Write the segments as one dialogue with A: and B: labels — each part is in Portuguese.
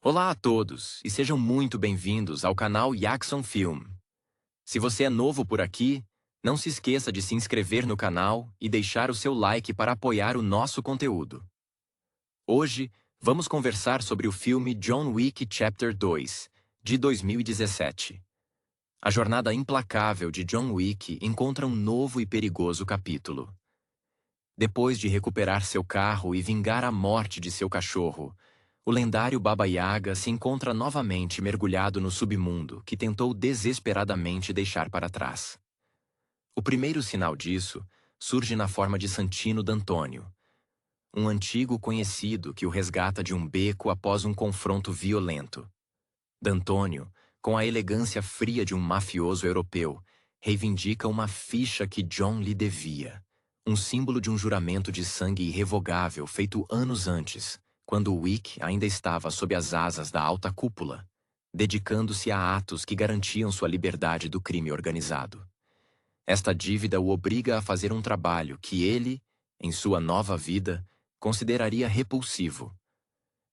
A: Olá a todos e sejam muito bem-vindos ao canal Jackson Film. Se você é novo por aqui, não se esqueça de se inscrever no canal e deixar o seu like para apoiar o nosso conteúdo. Hoje, vamos conversar sobre o filme John Wick Chapter 2, de 2017. A jornada implacável de John Wick encontra um novo e perigoso capítulo. Depois de recuperar seu carro e vingar a morte de seu cachorro, o lendário Baba Yaga se encontra novamente mergulhado no submundo que tentou desesperadamente deixar para trás. O primeiro sinal disso surge na forma de Santino D'Antônio, um antigo conhecido que o resgata de um beco após um confronto violento. D'Antônio, com a elegância fria de um mafioso europeu, reivindica uma ficha que John lhe devia, um símbolo de um juramento de sangue irrevogável feito anos antes, quando Wick ainda estava sob as asas da alta cúpula, dedicando-se a atos que garantiam sua liberdade do crime organizado. Esta dívida o obriga a fazer um trabalho que ele, em sua nova vida, consideraria repulsivo: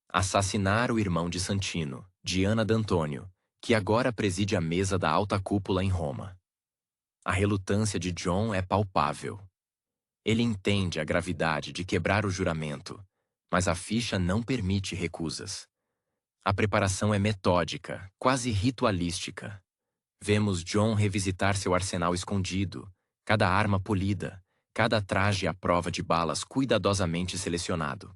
A: assassinar o irmão de Santino, Diana D'Antônio, que agora preside a mesa da alta cúpula em Roma. A relutância de John é palpável. Ele entende a gravidade de quebrar o juramento, mas a ficha não permite recusas. A preparação é metódica, quase ritualística. Vemos John revisitar seu arsenal escondido, cada arma polida, cada traje à prova de balas cuidadosamente selecionado.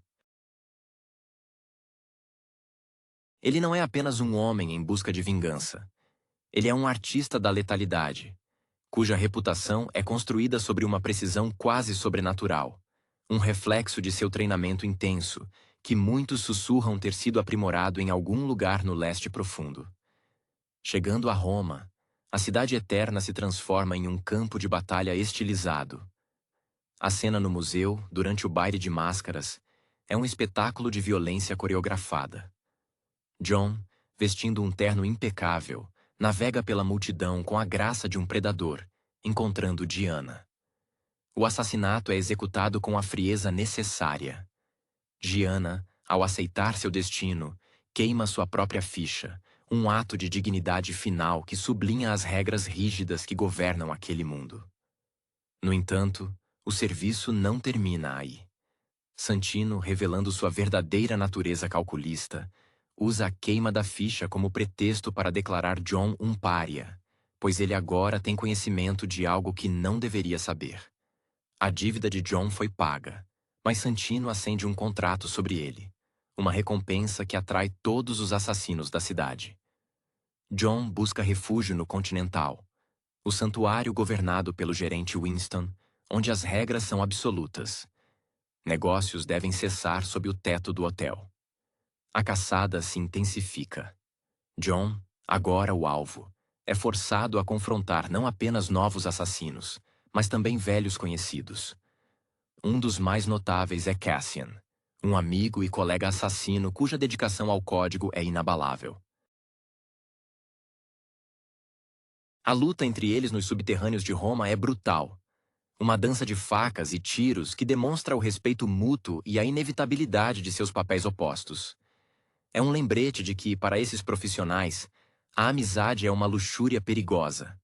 A: Ele não é apenas um homem em busca de vingança. Ele é um artista da letalidade, cuja reputação é construída sobre uma precisão quase sobrenatural, um reflexo de seu treinamento intenso, que muitos sussurram ter sido aprimorado em algum lugar no leste profundo. Chegando a Roma, a cidade eterna se transforma em um campo de batalha estilizado. A cena no museu, durante o baile de máscaras, é um espetáculo de violência coreografada. John, vestindo um terno impecável, navega pela multidão com a graça de um predador, encontrando Diana. O assassinato é executado com a frieza necessária. Diana, ao aceitar seu destino, queima sua própria ficha, um ato de dignidade final que sublinha as regras rígidas que governam aquele mundo. No entanto, o serviço não termina aí. Santino, revelando sua verdadeira natureza calculista, usa a queima da ficha como pretexto para declarar John um pária, pois ele agora tem conhecimento de algo que não deveria saber. A dívida de John foi paga, mas Santino acende um contrato sobre ele, uma recompensa que atrai todos os assassinos da cidade. John busca refúgio no Continental, o santuário governado pelo gerente Winston, onde as regras são absolutas. Negócios devem cessar sob o teto do hotel. A caçada se intensifica. John, agora o alvo, é forçado a confrontar não apenas novos assassinos, mas também velhos conhecidos. Um dos mais notáveis é Cassian, um amigo e colega assassino cuja dedicação ao código é inabalável. A luta entre eles nos subterrâneos de Roma é brutal. Uma dança de facas e tiros que demonstra o respeito mútuo e a inevitabilidade de seus papéis opostos. É um lembrete de que, para esses profissionais, a amizade é uma luxúria perigosa.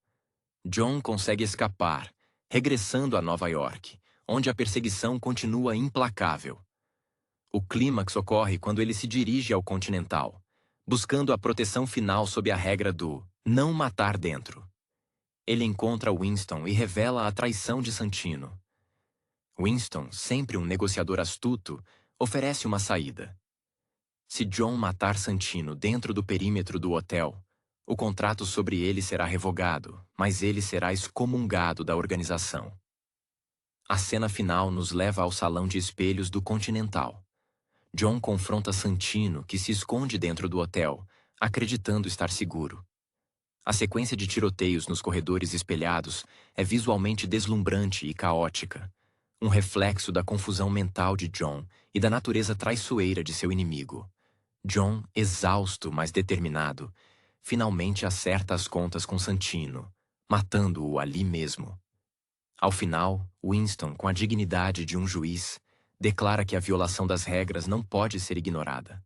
A: John consegue escapar, regressando a Nova York, onde a perseguição continua implacável. O clímax ocorre quando ele se dirige ao Continental, buscando a proteção final sob a regra do não matar dentro. Ele encontra Winston e revela a traição de Santino. Winston, sempre um negociador astuto, oferece uma saída. Se John matar Santino dentro do perímetro do hotel, o contrato sobre ele será revogado, mas ele será excomungado da organização. A cena final nos leva ao salão de espelhos do Continental. John confronta Santino, que se esconde dentro do hotel, acreditando estar seguro. A sequência de tiroteios nos corredores espelhados é visualmente deslumbrante e caótica, um reflexo da confusão mental de John e da natureza traiçoeira de seu inimigo. John, exausto, mas determinado, finalmente acerta as contas com Santino, matando-o ali mesmo. Ao final, Winston, com a dignidade de um juiz, declara que a violação das regras não pode ser ignorada.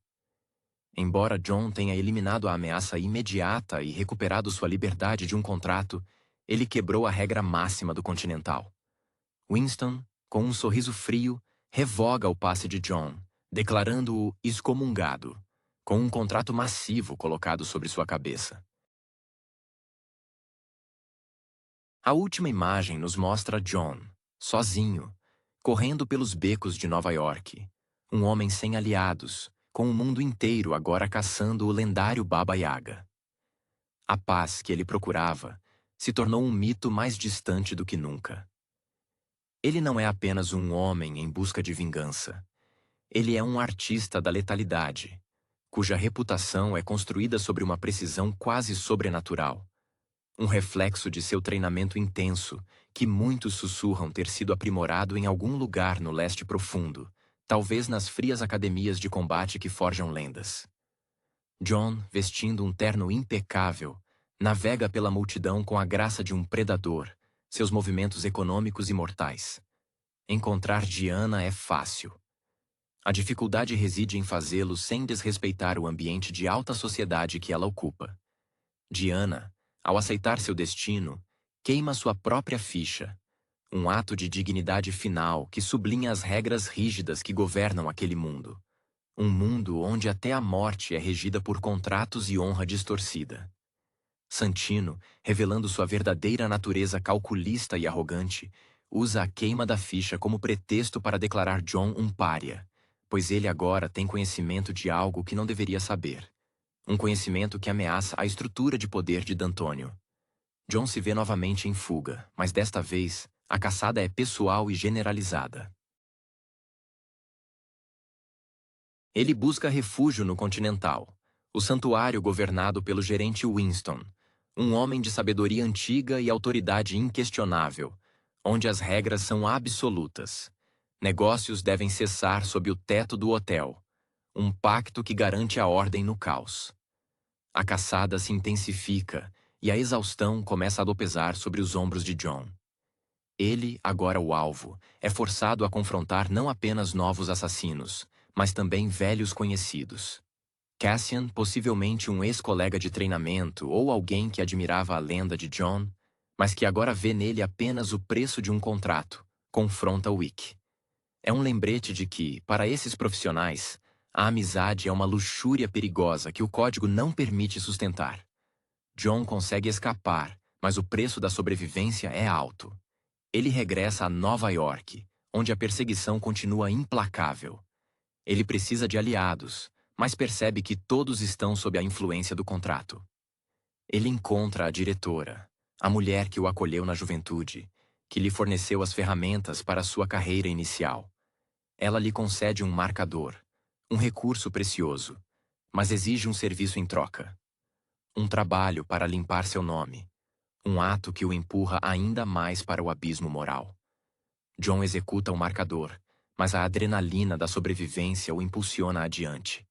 A: Embora John tenha eliminado a ameaça imediata e recuperado sua liberdade de um contrato, ele quebrou a regra máxima do Continental. Winston, com um sorriso frio, revoga o passe de John, declarando-o excomungado, com um contrato massivo colocado sobre sua cabeça. A última imagem nos mostra John, sozinho, correndo pelos becos de Nova York, um homem sem aliados, com o mundo inteiro agora caçando o lendário Baba Yaga. A paz que ele procurava se tornou um mito mais distante do que nunca. Ele não é apenas um homem em busca de vingança. Ele é um artista da letalidade, cuja reputação é construída sobre uma precisão quase sobrenatural. Um reflexo de seu treinamento intenso, que muitos sussurram ter sido aprimorado em algum lugar no leste profundo, talvez nas frias academias de combate que forjam lendas. John, vestindo um terno impecável, navega pela multidão com a graça de um predador, seus movimentos econômicos e mortais. Encontrar Diana é fácil. A dificuldade reside em fazê-lo sem desrespeitar o ambiente de alta sociedade que ela ocupa. Diana, ao aceitar seu destino, queima sua própria ficha, um ato de dignidade final que sublinha as regras rígidas que governam aquele mundo. Um mundo onde até a morte é regida por contratos e honra distorcida. Santino, revelando sua verdadeira natureza calculista e arrogante, usa a queima da ficha como pretexto para declarar John um pária, pois ele agora tem conhecimento de algo que não deveria saber. Um conhecimento que ameaça a estrutura de poder de D'Antônio. John se vê novamente em fuga, mas desta vez, a caçada é pessoal e generalizada. Ele busca refúgio no Continental, o santuário governado pelo gerente Winston, um homem de sabedoria antiga e autoridade inquestionável, onde as regras são absolutas. Negócios devem cessar sob o teto do hotel, um pacto que garante a ordem no caos. A caçada se intensifica e a exaustão começa a pesar sobre os ombros de John. Ele, agora o alvo, é forçado a confrontar não apenas novos assassinos, mas também velhos conhecidos. Cassian, possivelmente um ex-colega de treinamento ou alguém que admirava a lenda de John, mas que agora vê nele apenas o preço de um contrato, confronta Wick. É um lembrete de que, para esses profissionais, a amizade é uma luxúria perigosa que o código não permite sustentar. John consegue escapar, mas o preço da sobrevivência é alto. Ele regressa a Nova York, onde a perseguição continua implacável. Ele precisa de aliados, mas percebe que todos estão sob a influência do contrato. Ele encontra a diretora, a mulher que o acolheu na juventude, que lhe forneceu as ferramentas para sua carreira inicial. Ela lhe concede um marcador, um recurso precioso, mas exige um serviço em troca. Um trabalho para limpar seu nome, um ato que o empurra ainda mais para o abismo moral. John executa o marcador, mas a adrenalina da sobrevivência o impulsiona adiante.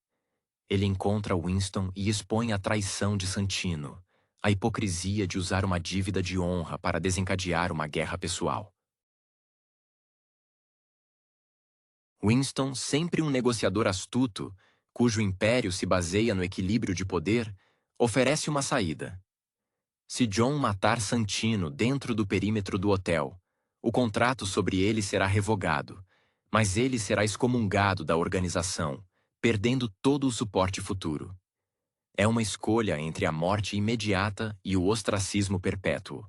A: Ele encontra Winston e expõe a traição de Santino, a hipocrisia de usar uma dívida de honra para desencadear uma guerra pessoal. Winston, sempre um negociador astuto, cujo império se baseia no equilíbrio de poder, oferece uma saída. Se John matar Santino dentro do perímetro do hotel, o contrato sobre ele será revogado, mas ele será excomungado da organização, perdendo todo o suporte futuro. É uma escolha entre a morte imediata e o ostracismo perpétuo.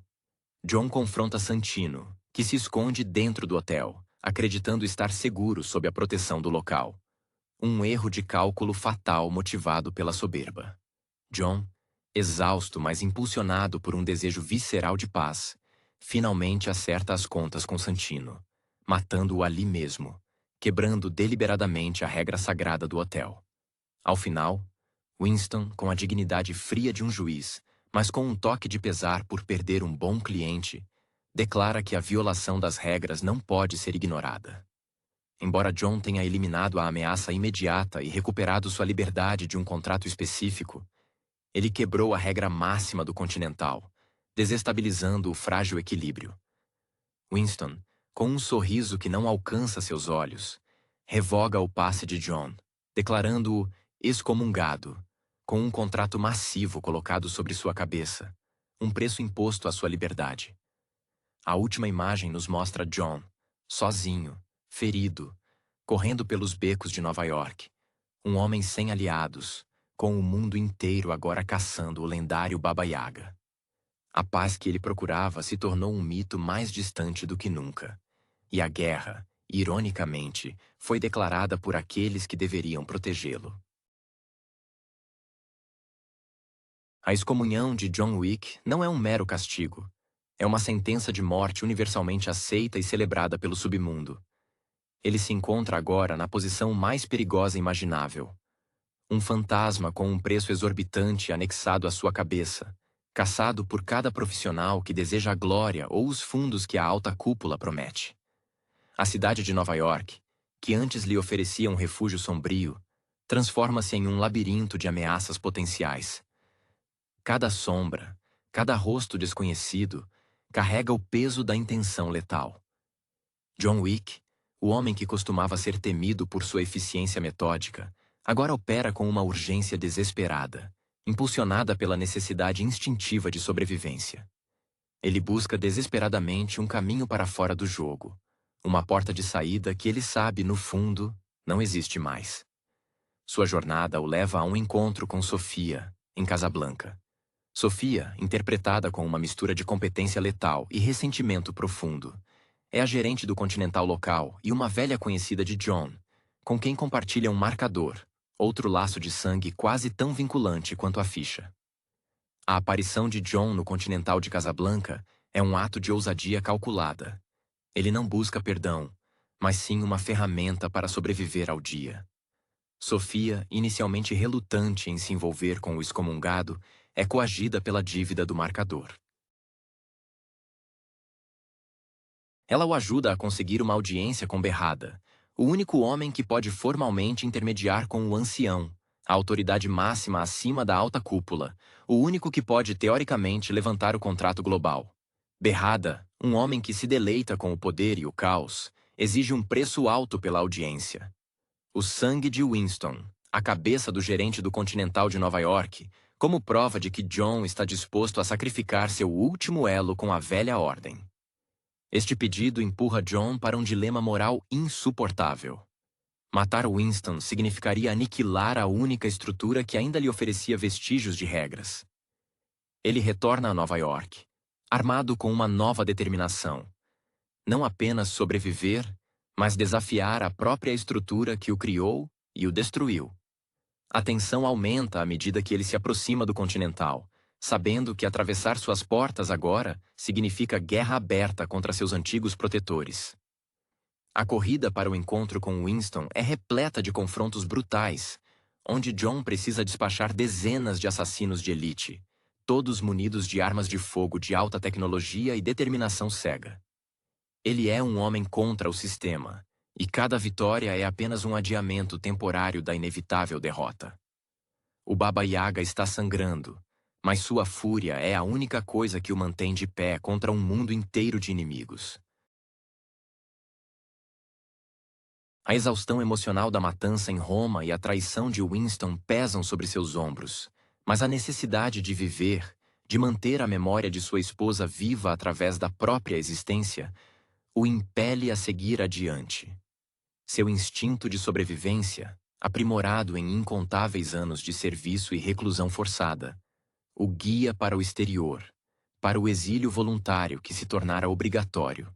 A: John confronta Santino, que se esconde dentro do hotel, acreditando estar seguro sob a proteção do local. Um erro de cálculo fatal motivado pela soberba. John, exausto mas impulsionado por um desejo visceral de paz, finalmente acerta as contas com Santino, matando-o ali mesmo, quebrando deliberadamente a regra sagrada do hotel. Ao final, Winston, com a dignidade fria de um juiz, mas com um toque de pesar por perder um bom cliente, declara que a violação das regras não pode ser ignorada. Embora John tenha eliminado a ameaça imediata e recuperado sua liberdade de um contrato específico, ele quebrou a regra máxima do Continental, desestabilizando o frágil equilíbrio. Winston, com um sorriso que não alcança seus olhos, revoga o passe de John, declarando-o excomungado, com um contrato massivo colocado sobre sua cabeça, um preço imposto à sua liberdade. A última imagem nos mostra John, sozinho, ferido, correndo pelos becos de Nova York, um homem sem aliados, com o mundo inteiro agora caçando o lendário Baba Yaga. A paz que ele procurava se tornou um mito mais distante do que nunca, e a guerra, ironicamente, foi declarada por aqueles que deveriam protegê-lo. A excomunhão de John Wick não é um mero castigo. É uma sentença de morte universalmente aceita e celebrada pelo submundo. Ele se encontra agora na posição mais perigosa imaginável. Um fantasma com um preço exorbitante anexado à sua cabeça, caçado por cada profissional que deseja a glória ou os fundos que a alta cúpula promete. A cidade de Nova York, que antes lhe oferecia um refúgio sombrio, transforma-se em um labirinto de ameaças potenciais. Cada sombra, cada rosto desconhecido, carrega o peso da intenção letal. John Wick, o homem que costumava ser temido por sua eficiência metódica, agora opera com uma urgência desesperada, impulsionada pela necessidade instintiva de sobrevivência. Ele busca desesperadamente um caminho para fora do jogo, uma porta de saída que ele sabe, no fundo, não existe mais. Sua jornada o leva a um encontro com Sofia, em Casablanca. Sofia, interpretada com uma mistura de competência letal e ressentimento profundo, é a gerente do Continental local e uma velha conhecida de John, com quem compartilha um marcador, outro laço de sangue quase tão vinculante quanto a ficha. A aparição de John no Continental de Casablanca é um ato de ousadia calculada. Ele não busca perdão, mas sim uma ferramenta para sobreviver ao dia. Sofia, inicialmente relutante em se envolver com o excomungado, é coagida pela dívida do marcador. Ela o ajuda a conseguir uma audiência com Berrada, o único homem que pode formalmente intermediar com o ancião, a autoridade máxima acima da alta cúpula, o único que pode teoricamente levantar o contrato global. Berrada, um homem que se deleita com o poder e o caos, exige um preço alto pela audiência. O sangue de Winston, a cabeça do gerente do Continental de Nova York, como prova de que John está disposto a sacrificar seu último elo com a velha ordem. Este pedido empurra John para um dilema moral insuportável. Matar Winston significaria aniquilar a única estrutura que ainda lhe oferecia vestígios de regras. Ele retorna a Nova York, armado com uma nova determinação. Não apenas sobreviver, mas desafiar a própria estrutura que o criou e o destruiu. A tensão aumenta à medida que ele se aproxima do Continental, sabendo que atravessar suas portas agora significa guerra aberta contra seus antigos protetores. A corrida para o encontro com Winston é repleta de confrontos brutais, onde John precisa despachar dezenas de assassinos de elite, todos munidos de armas de fogo de alta tecnologia e determinação cega. Ele é um homem contra o sistema, e cada vitória é apenas um adiamento temporário da inevitável derrota. O Baba Yaga está sangrando, mas sua fúria é a única coisa que o mantém de pé contra um mundo inteiro de inimigos. A exaustão emocional da matança em Roma e a traição de Winston pesam sobre seus ombros, mas a necessidade de viver, de manter a memória de sua esposa viva através da própria existência, o impele a seguir adiante. Seu instinto de sobrevivência, aprimorado em incontáveis anos de serviço e reclusão forçada, o guia para o exterior, para o exílio voluntário que se tornara obrigatório.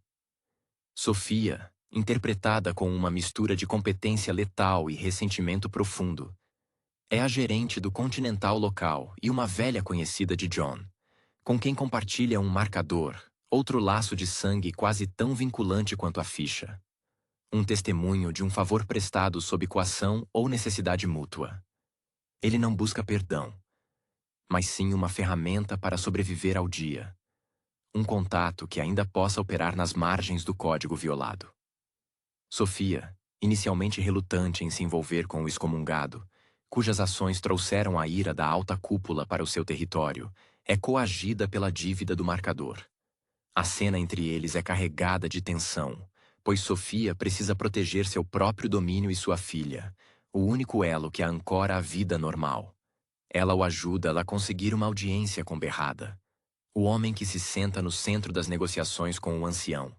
A: Sofia, interpretada com uma mistura de competência letal e ressentimento profundo, é a gerente do Continental local e uma velha conhecida de John, com quem compartilha um marcador, outro laço de sangue quase tão vinculante quanto a ficha. Um testemunho de um favor prestado sob coação ou necessidade mútua. Ele não busca perdão, mas sim uma ferramenta para sobreviver ao dia. Um contato que ainda possa operar nas margens do código violado. Sofia, inicialmente relutante em se envolver com o excomungado, cujas ações trouxeram a ira da alta cúpula para o seu território, é coagida pela dívida do marcador. A cena entre eles é carregada de tensão, pois Sofia precisa proteger seu próprio domínio e sua filha, o único elo que a ancora à vida normal. Ela o ajuda a conseguir uma audiência com Berrada, o homem que se senta no centro das negociações com o ancião,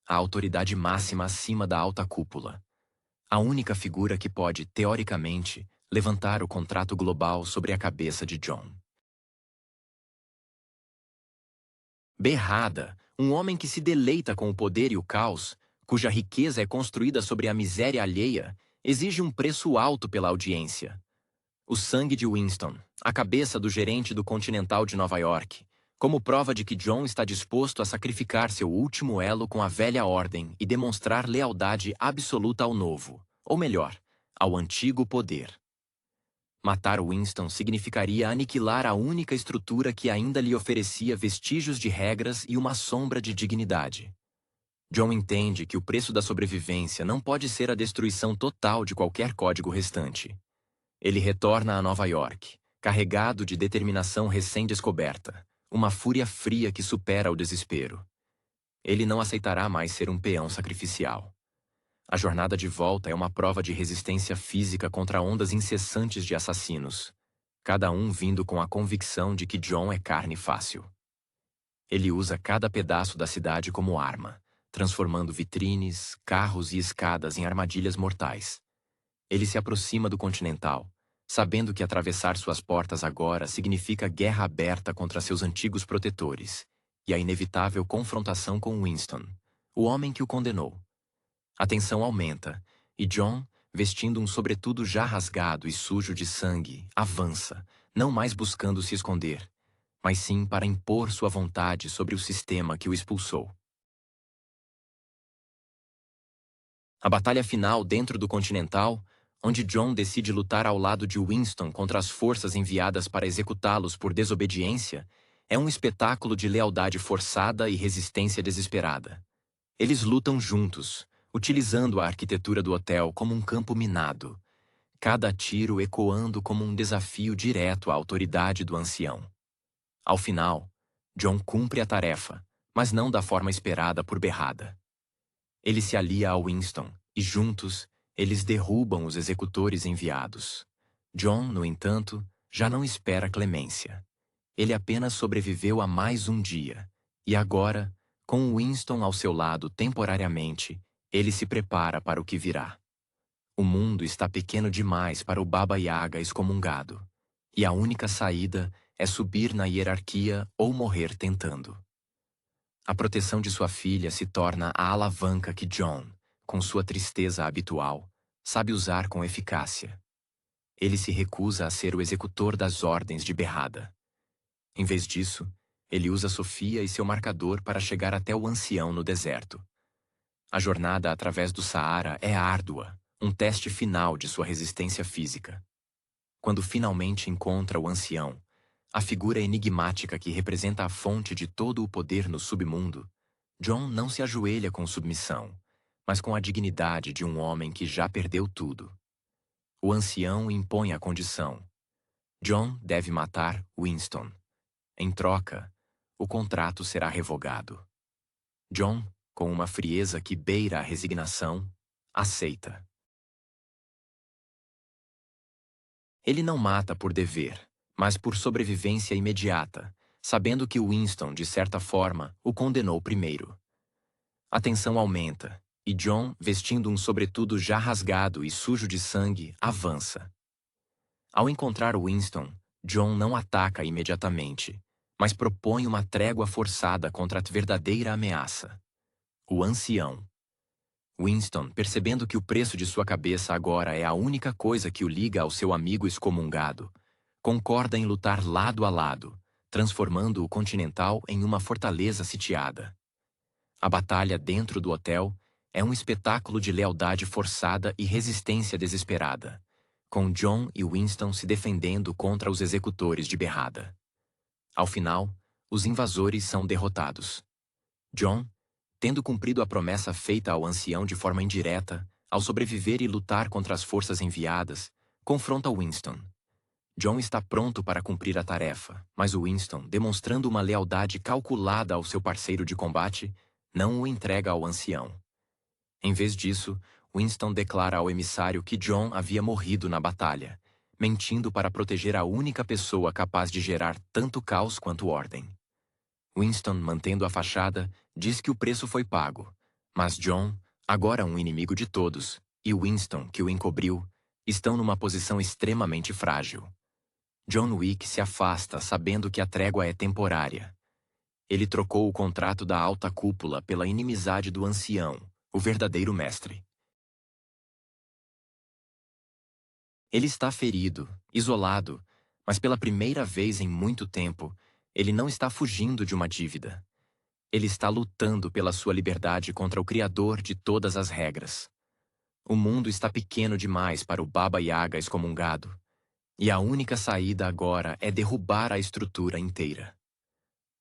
A: a autoridade máxima acima da alta cúpula. A única figura que pode, teoricamente, levantar o contrato global sobre a cabeça de Jon. Berrada, um homem que se deleita com o poder e o caos, cuja riqueza é construída sobre a miséria alheia, exige um preço alto pela audiência. O sangue de Winston, a cabeça do gerente do Continental de Nova York, como prova de que Jon está disposto a sacrificar seu último elo com a velha ordem e demonstrar lealdade absoluta ao novo, ou melhor, ao antigo poder. Matar Winston significaria aniquilar a única estrutura que ainda lhe oferecia vestígios de regras e uma sombra de dignidade. Jon entende que o preço da sobrevivência não pode ser a destruição total de qualquer código restante. Ele retorna a Nova York, carregado de determinação recém-descoberta, uma fúria fria que supera o desespero. Ele não aceitará mais ser um peão sacrificial. A jornada de volta é uma prova de resistência física contra ondas incessantes de assassinos, cada um vindo com a convicção de que Jon é carne fácil. Ele usa cada pedaço da cidade como arma, transformando vitrines, carros e escadas em armadilhas mortais. Ele se aproxima do Continental, sabendo que atravessar suas portas agora significa guerra aberta contra seus antigos protetores, e a inevitável confrontação com Winston, o homem que o condenou. A tensão aumenta, e Jon, vestindo um sobretudo já rasgado e sujo de sangue, avança, não mais buscando se esconder, mas sim para impor sua vontade sobre o sistema que o expulsou. A batalha final dentro do Continental, onde Jon decide lutar ao lado de Winston contra as forças enviadas para executá-los por desobediência, é um espetáculo de lealdade forçada e resistência desesperada. Eles lutam juntos, utilizando a arquitetura do hotel como um campo minado, cada tiro ecoando como um desafio direto à autoridade do ancião. Ao final, Jon cumpre a tarefa, mas não da forma esperada por Berrada. Ele se alia a Winston, e juntos, eles derrubam os executores enviados. Jon, no entanto, já não espera clemência. Ele apenas sobreviveu a mais um dia, e agora, com Winston ao seu lado temporariamente, ele se prepara para o que virá. O mundo está pequeno demais para o Baba Yaga excomungado, e a única saída é subir na hierarquia ou morrer tentando. A proteção de sua filha se torna a alavanca que Jon, com sua tristeza habitual, sabe usar com eficácia. Ele se recusa a ser o executor das ordens de Berrada. Em vez disso, ele usa Sofia e seu marcador para chegar até o ancião no deserto. A jornada através do Saara é árdua, um teste final de sua resistência física. Quando finalmente encontra o ancião, a figura enigmática que representa a fonte de todo o poder no submundo, Jon não se ajoelha com submissão, mas com a dignidade de um homem que já perdeu tudo. O ancião impõe a condição. Jon deve matar Winston. Em troca, o contrato será revogado. Jon, com uma frieza que beira a resignação, aceita. Ele não mata por dever, mas por sobrevivência imediata, sabendo que Winston, de certa forma, o condenou primeiro. A tensão aumenta, e Jon, vestindo um sobretudo já rasgado e sujo de sangue, avança. Ao encontrar Winston, Jon não ataca imediatamente, mas propõe uma trégua forçada contra a verdadeira ameaça: o ancião. Winston, percebendo que o preço de sua cabeça agora é a única coisa que o liga ao seu amigo excomungado, concorda em lutar lado a lado, transformando o Continental em uma fortaleza sitiada. A batalha dentro do hotel é um espetáculo de lealdade forçada e resistência desesperada, com Jon e Winston se defendendo contra os executores de Berrada. Ao final, os invasores são derrotados. Jon, tendo cumprido a promessa feita ao ancião de forma indireta, ao sobreviver e lutar contra as forças enviadas, confronta Winston. Jon está pronto para cumprir a tarefa, mas Winston, demonstrando uma lealdade calculada ao seu parceiro de combate, não o entrega ao ancião. Em vez disso, Winston declara ao emissário que John havia morrido na batalha, mentindo para proteger a única pessoa capaz de gerar tanto caos quanto ordem. Winston, mantendo a fachada, diz que o preço foi pago, mas John, agora um inimigo de todos, e Winston, que o encobriu, estão numa posição extremamente frágil. John Wick se afasta sabendo que a trégua é temporária. Ele trocou o contrato da alta cúpula pela inimizade do ancião, o verdadeiro mestre. Ele está ferido, isolado, mas pela primeira vez em muito tempo, ele não está fugindo de uma dívida. Ele está lutando pela sua liberdade contra o Criador de todas as regras. O mundo está pequeno demais para o Baba Yaga excomungado, e a única saída agora é derrubar a estrutura inteira.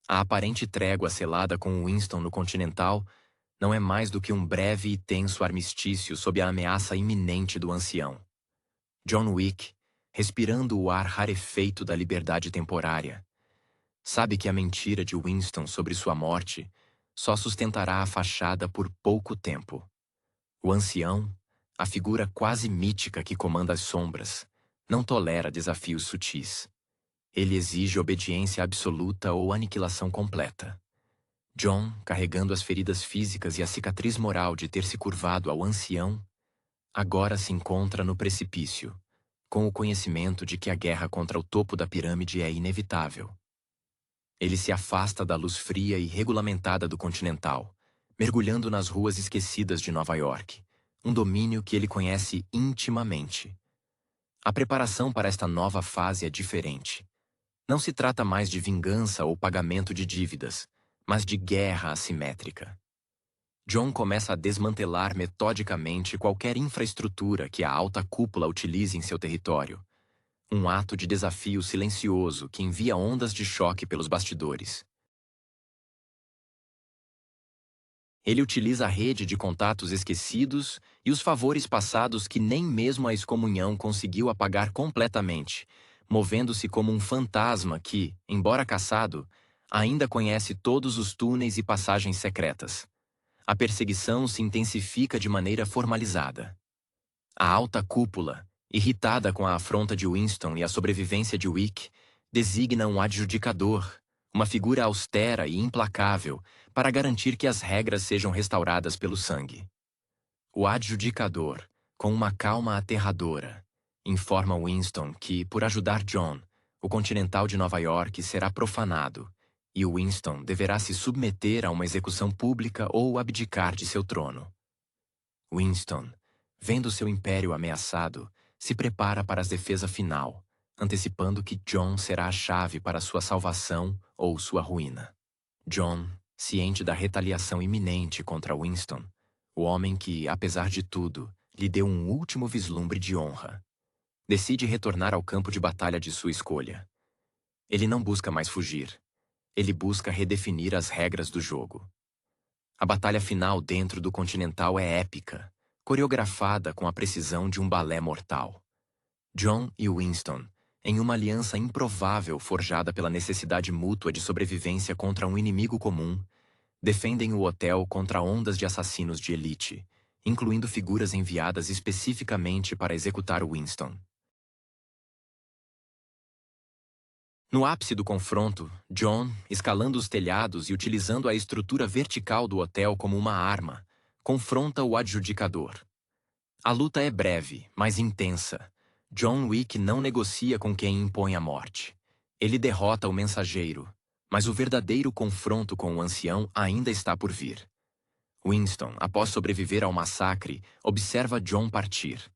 A: A aparente trégua selada com Winston no Continental não é mais do que um breve e tenso armistício sob a ameaça iminente do ancião. John Wick, respirando o ar rarefeito da liberdade temporária, sabe que a mentira de Winston sobre sua morte só sustentará a fachada por pouco tempo. O ancião, a figura quase mítica que comanda as sombras, não tolera desafios sutis. Ele exige obediência absoluta ou aniquilação completa. John, carregando as feridas físicas e a cicatriz moral de ter se curvado ao ancião, agora se encontra no precipício, com o conhecimento de que a guerra contra o topo da pirâmide é inevitável. Ele se afasta da luz fria e regulamentada do Continental, mergulhando nas ruas esquecidas de Nova York, um domínio que ele conhece intimamente. A preparação para esta nova fase é diferente. Não se trata mais de vingança ou pagamento de dívidas, mas de guerra assimétrica. John começa a desmantelar metodicamente qualquer infraestrutura que a alta cúpula utilize em seu território. Um ato de desafio silencioso que envia ondas de choque pelos bastidores. Ele utiliza a rede de contatos esquecidos e os favores passados que nem mesmo a excomunhão conseguiu apagar completamente, movendo-se como um fantasma que, embora caçado, ainda conhece todos os túneis e passagens secretas. A perseguição se intensifica de maneira formalizada. A alta cúpula, irritada com a afronta de Winston e a sobrevivência de Wick, designa um adjudicador, uma figura austera e implacável, para garantir que as regras sejam restauradas pelo sangue. O adjudicador, com uma calma aterradora, informa Winston que, por ajudar John, o Continental de Nova York será profanado, e Winston deverá se submeter a uma execução pública ou abdicar de seu trono. Winston, vendo seu império ameaçado, se prepara para a defesa final, antecipando que John será a chave para sua salvação ou sua ruína. John, ciente da retaliação iminente contra Winston, o homem que, apesar de tudo, lhe deu um último vislumbre de honra, decide retornar ao campo de batalha de sua escolha. Ele não busca mais fugir. Ele busca redefinir as regras do jogo. A batalha final dentro do Continental é épica, coreografada com a precisão de um balé mortal. John e Winston, em uma aliança improvável forjada pela necessidade mútua de sobrevivência contra um inimigo comum, defendem o hotel contra ondas de assassinos de elite, incluindo figuras enviadas especificamente para executar Winston. No ápice do confronto, John, escalando os telhados e utilizando a estrutura vertical do hotel como uma arma, confronta o adjudicador. A luta é breve, mas intensa. John Wick não negocia com quem impõe a morte. Ele derrota o mensageiro, mas o verdadeiro confronto com o ancião ainda está por vir. Winston, após sobreviver ao massacre, observa John partir.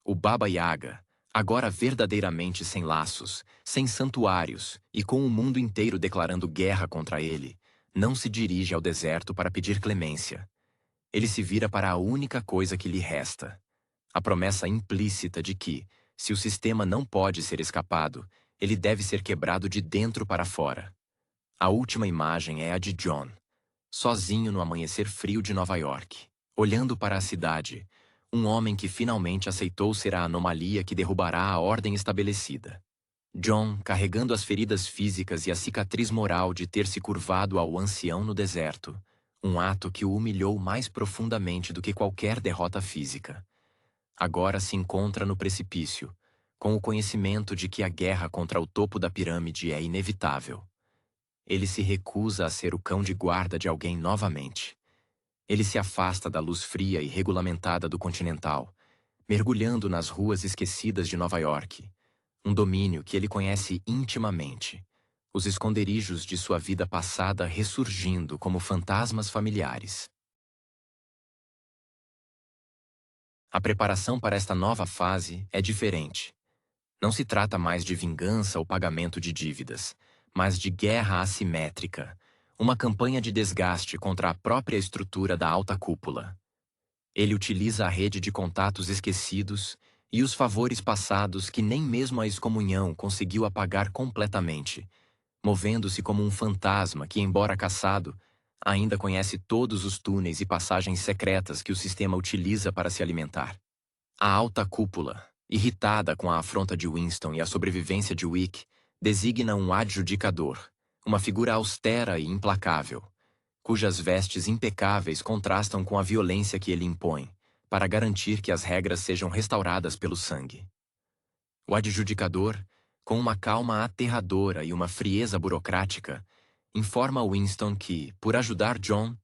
A: O Baba Yaga, agora verdadeiramente sem laços, sem santuários e com o mundo inteiro declarando guerra contra ele, não se dirige ao deserto para pedir clemência. Ele se vira para a única coisa que lhe resta: a promessa implícita de que, se o sistema não pode ser escapado, ele deve ser quebrado de dentro para fora. A última imagem é a de John, sozinho no amanhecer frio de Nova York, olhando para a cidade, um homem que finalmente aceitou ser a anomalia que derrubará a ordem estabelecida. John, carregando as feridas físicas e a cicatriz moral de ter se curvado ao ancião no deserto, um ato que o humilhou mais profundamente do que qualquer derrota física. Agora se encontra no precipício, com o conhecimento de que a guerra contra o topo da pirâmide é inevitável. Ele se recusa a ser o cão de guarda de alguém novamente. Ele se afasta da luz fria e regulamentada do Continental, mergulhando nas ruas esquecidas de Nova York, um domínio que ele conhece intimamente, os esconderijos de sua vida passada ressurgindo como fantasmas familiares. A preparação para esta nova fase é diferente. Não se trata mais de vingança ou pagamento de dívidas, mas de guerra assimétrica, uma campanha de desgaste contra a própria estrutura da alta cúpula. Ele utiliza a rede de contatos esquecidos e os favores passados que nem mesmo a excomunhão conseguiu apagar completamente, movendo-se como um fantasma que, embora caçado, ainda conhece todos os túneis e passagens secretas que o sistema utiliza para se alimentar. A alta cúpula, irritada com a afronta de Winston e a sobrevivência de Wick, designa um adjudicador, uma figura austera e implacável, cujas vestes impecáveis contrastam com a violência que ele impõe, para garantir que as regras sejam restauradas pelo sangue. O adjudicador, com uma calma aterradora e uma frieza burocrática, informa Winston que, por ajudar John,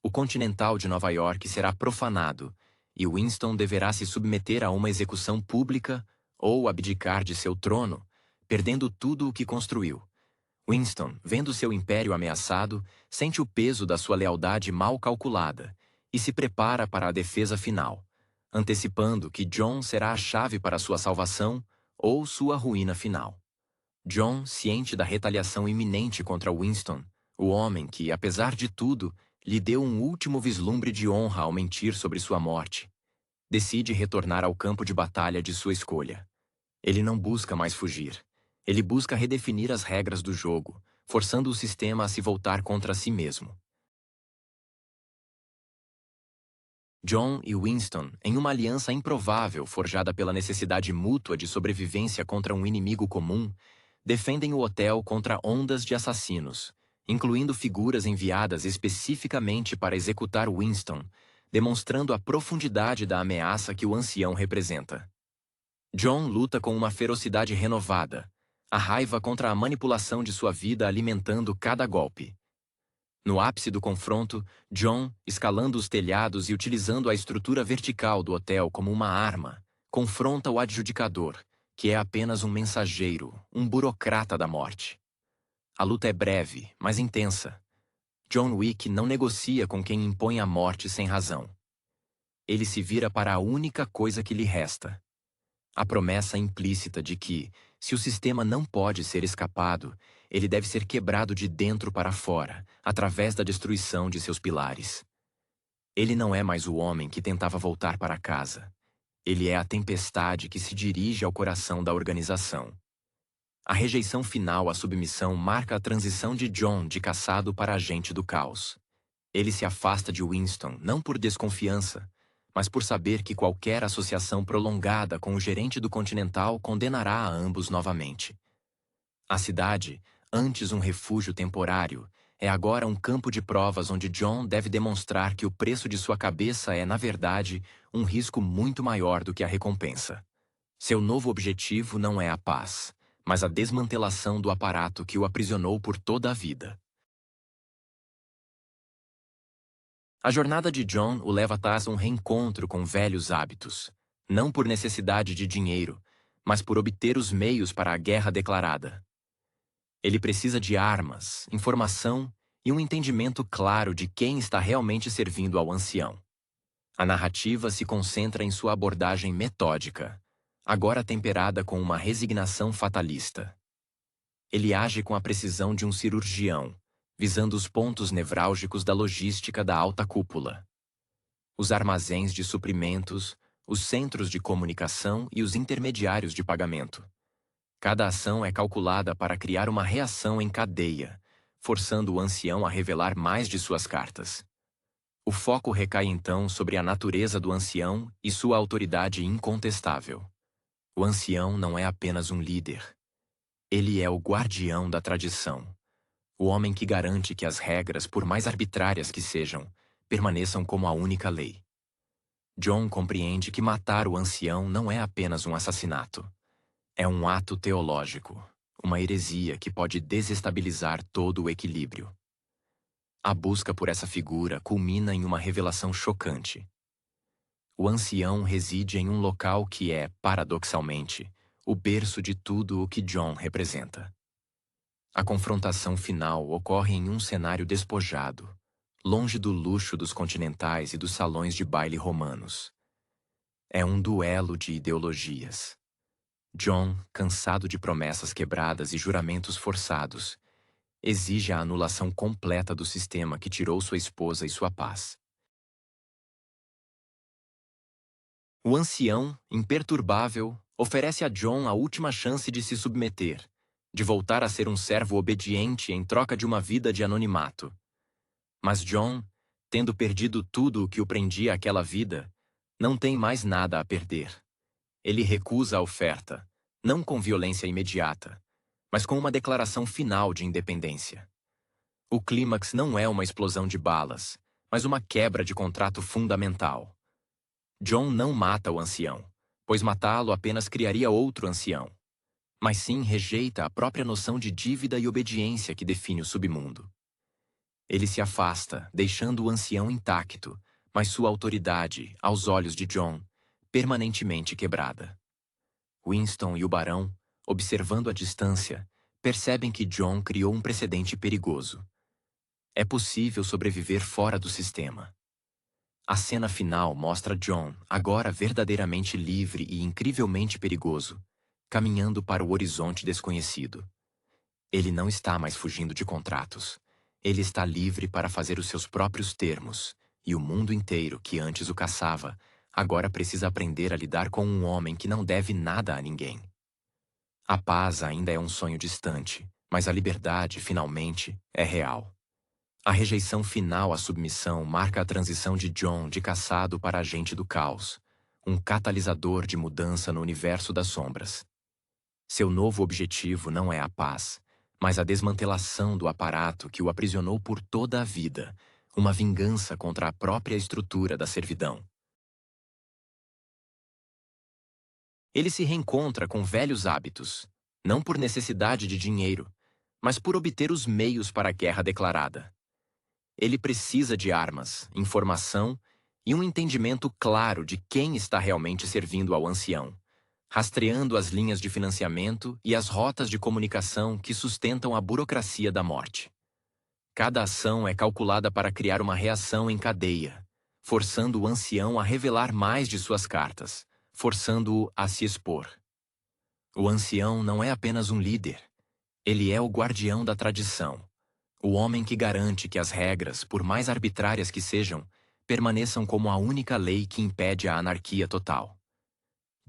A: o Continental de Nova York será profanado e Winston deverá se submeter a uma execução pública ou abdicar de seu trono, perdendo tudo o que construiu. Winston, vendo seu império ameaçado, sente o peso da sua lealdade mal calculada e se prepara para a defesa final, antecipando que John será a chave para sua salvação ou sua ruína final. John, ciente da retaliação iminente contra Winston, o homem que, apesar de tudo, lhe deu um último vislumbre de honra ao mentir sobre sua morte, decide retornar ao campo de batalha de sua escolha. Ele não busca mais fugir. Ele busca redefinir as regras do jogo, forçando o sistema a se voltar contra si mesmo. John e Winston, em uma aliança improvável forjada pela necessidade mútua de sobrevivência contra um inimigo comum, defendem o hotel contra ondas de assassinos, incluindo figuras enviadas especificamente para executar Winston, demonstrando a profundidade da ameaça que o ancião representa. John luta com uma ferocidade renovada, a raiva contra a manipulação de sua vida alimentando cada golpe. No ápice do confronto, John, escalando os telhados e utilizando a estrutura vertical do hotel como uma arma, confronta o adjudicador, que é apenas um mensageiro, um burocrata da morte. A luta é breve, mas intensa. John Wick não negocia com quem impõe a morte sem razão. Ele se vira para a única coisa que lhe resta: a promessa implícita de que, se o sistema não pode ser escapado, ele deve ser quebrado de dentro para fora, através da destruição de seus pilares. Ele não é mais o homem que tentava voltar para casa. Ele é a tempestade que se dirige ao coração da organização. A rejeição final à submissão marca a transição de John de caçado para agente do caos. Ele se afasta de Winston não por desconfiança, mas por saber que qualquer associação prolongada com o gerente do Continental condenará a ambos novamente. A cidade, antes um refúgio temporário, é agora um campo de provas onde John deve demonstrar que o preço de sua cabeça é, na verdade, um risco muito maior do que a recompensa. Seu novo objetivo não é a paz, mas a desmantelação do aparato que o aprisionou por toda a vida. A jornada de John o leva a um reencontro com velhos hábitos, não por necessidade de dinheiro, mas por obter os meios para a guerra declarada. Ele precisa de armas, informação e um entendimento claro de quem está realmente servindo ao ancião. A narrativa se concentra em sua abordagem metódica, agora temperada com uma resignação fatalista. Ele age com a precisão de um cirurgião, visando os pontos nevrálgicos da logística da alta cúpula. Os armazéns de suprimentos, os centros de comunicação e os intermediários de pagamento. Cada ação é calculada para criar uma reação em cadeia, forçando o ancião a revelar mais de suas cartas. O foco recai então sobre a natureza do ancião e sua autoridade incontestável. O ancião não é apenas um líder. Ele é o guardião da tradição. o homem que garante que as regras, por mais arbitrárias que sejam, permaneçam como a única lei. John compreende que matar o ancião não é apenas um assassinato. É um ato teológico, uma heresia que pode desestabilizar todo o equilíbrio. A busca por essa figura culmina em uma revelação chocante. O ancião reside em um local que é, paradoxalmente, o berço de tudo o que John representa. A confrontação final ocorre em um cenário despojado, longe do luxo dos continentais e dos salões de baile romanos. É um duelo de ideologias. John, cansado de promessas quebradas e juramentos forçados, exige a anulação completa do sistema que tirou sua esposa e sua paz. O ancião, imperturbável, oferece a John a última chance de se submeter, de voltar a ser um servo obediente em troca de uma vida de anonimato. Mas John, tendo perdido tudo o que o prendia àquela vida, não tem mais nada a perder. Ele recusa a oferta, não com violência imediata, mas com uma declaração final de independência. O clímax não é uma explosão de balas, mas uma quebra de contrato fundamental. John não mata o ancião, pois matá-lo apenas criaria outro ancião, mas sim rejeita a própria noção de dívida e obediência que define o submundo. Ele se afasta, deixando o ancião intacto, mas sua autoridade, aos olhos de John, permanentemente quebrada. Winston e o barão, observando à distância, percebem que John criou um precedente perigoso. É possível sobreviver fora do sistema. A cena final mostra John, agora verdadeiramente livre e incrivelmente perigoso, caminhando para o horizonte desconhecido. Ele não está mais fugindo de contratos. Ele está livre para fazer os seus próprios termos, e o mundo inteiro, que antes o caçava, agora precisa aprender a lidar com um homem que não deve nada a ninguém. A paz ainda é um sonho distante, mas a liberdade, finalmente, é real. A rejeição final à submissão marca a transição de John de caçado para agente do caos, um catalisador de mudança no universo das sombras. Seu novo objetivo não é a paz, mas a desmantelação do aparato que o aprisionou por toda a vida, uma vingança contra a própria estrutura da servidão. Ele se reencontra com velhos hábitos, não por necessidade de dinheiro, mas por obter os meios para a guerra declarada. Ele precisa de armas, informação e um entendimento claro de quem está realmente servindo ao ancião, rastreando as linhas de financiamento e as rotas de comunicação que sustentam a burocracia da morte. Cada ação é calculada para criar uma reação em cadeia, forçando o ancião a revelar mais de suas cartas, forçando-o a se expor. O ancião não é apenas um líder, ele é o guardião da tradição. O homem que garante que as regras, por mais arbitrárias que sejam, permaneçam como a única lei que impede a anarquia total.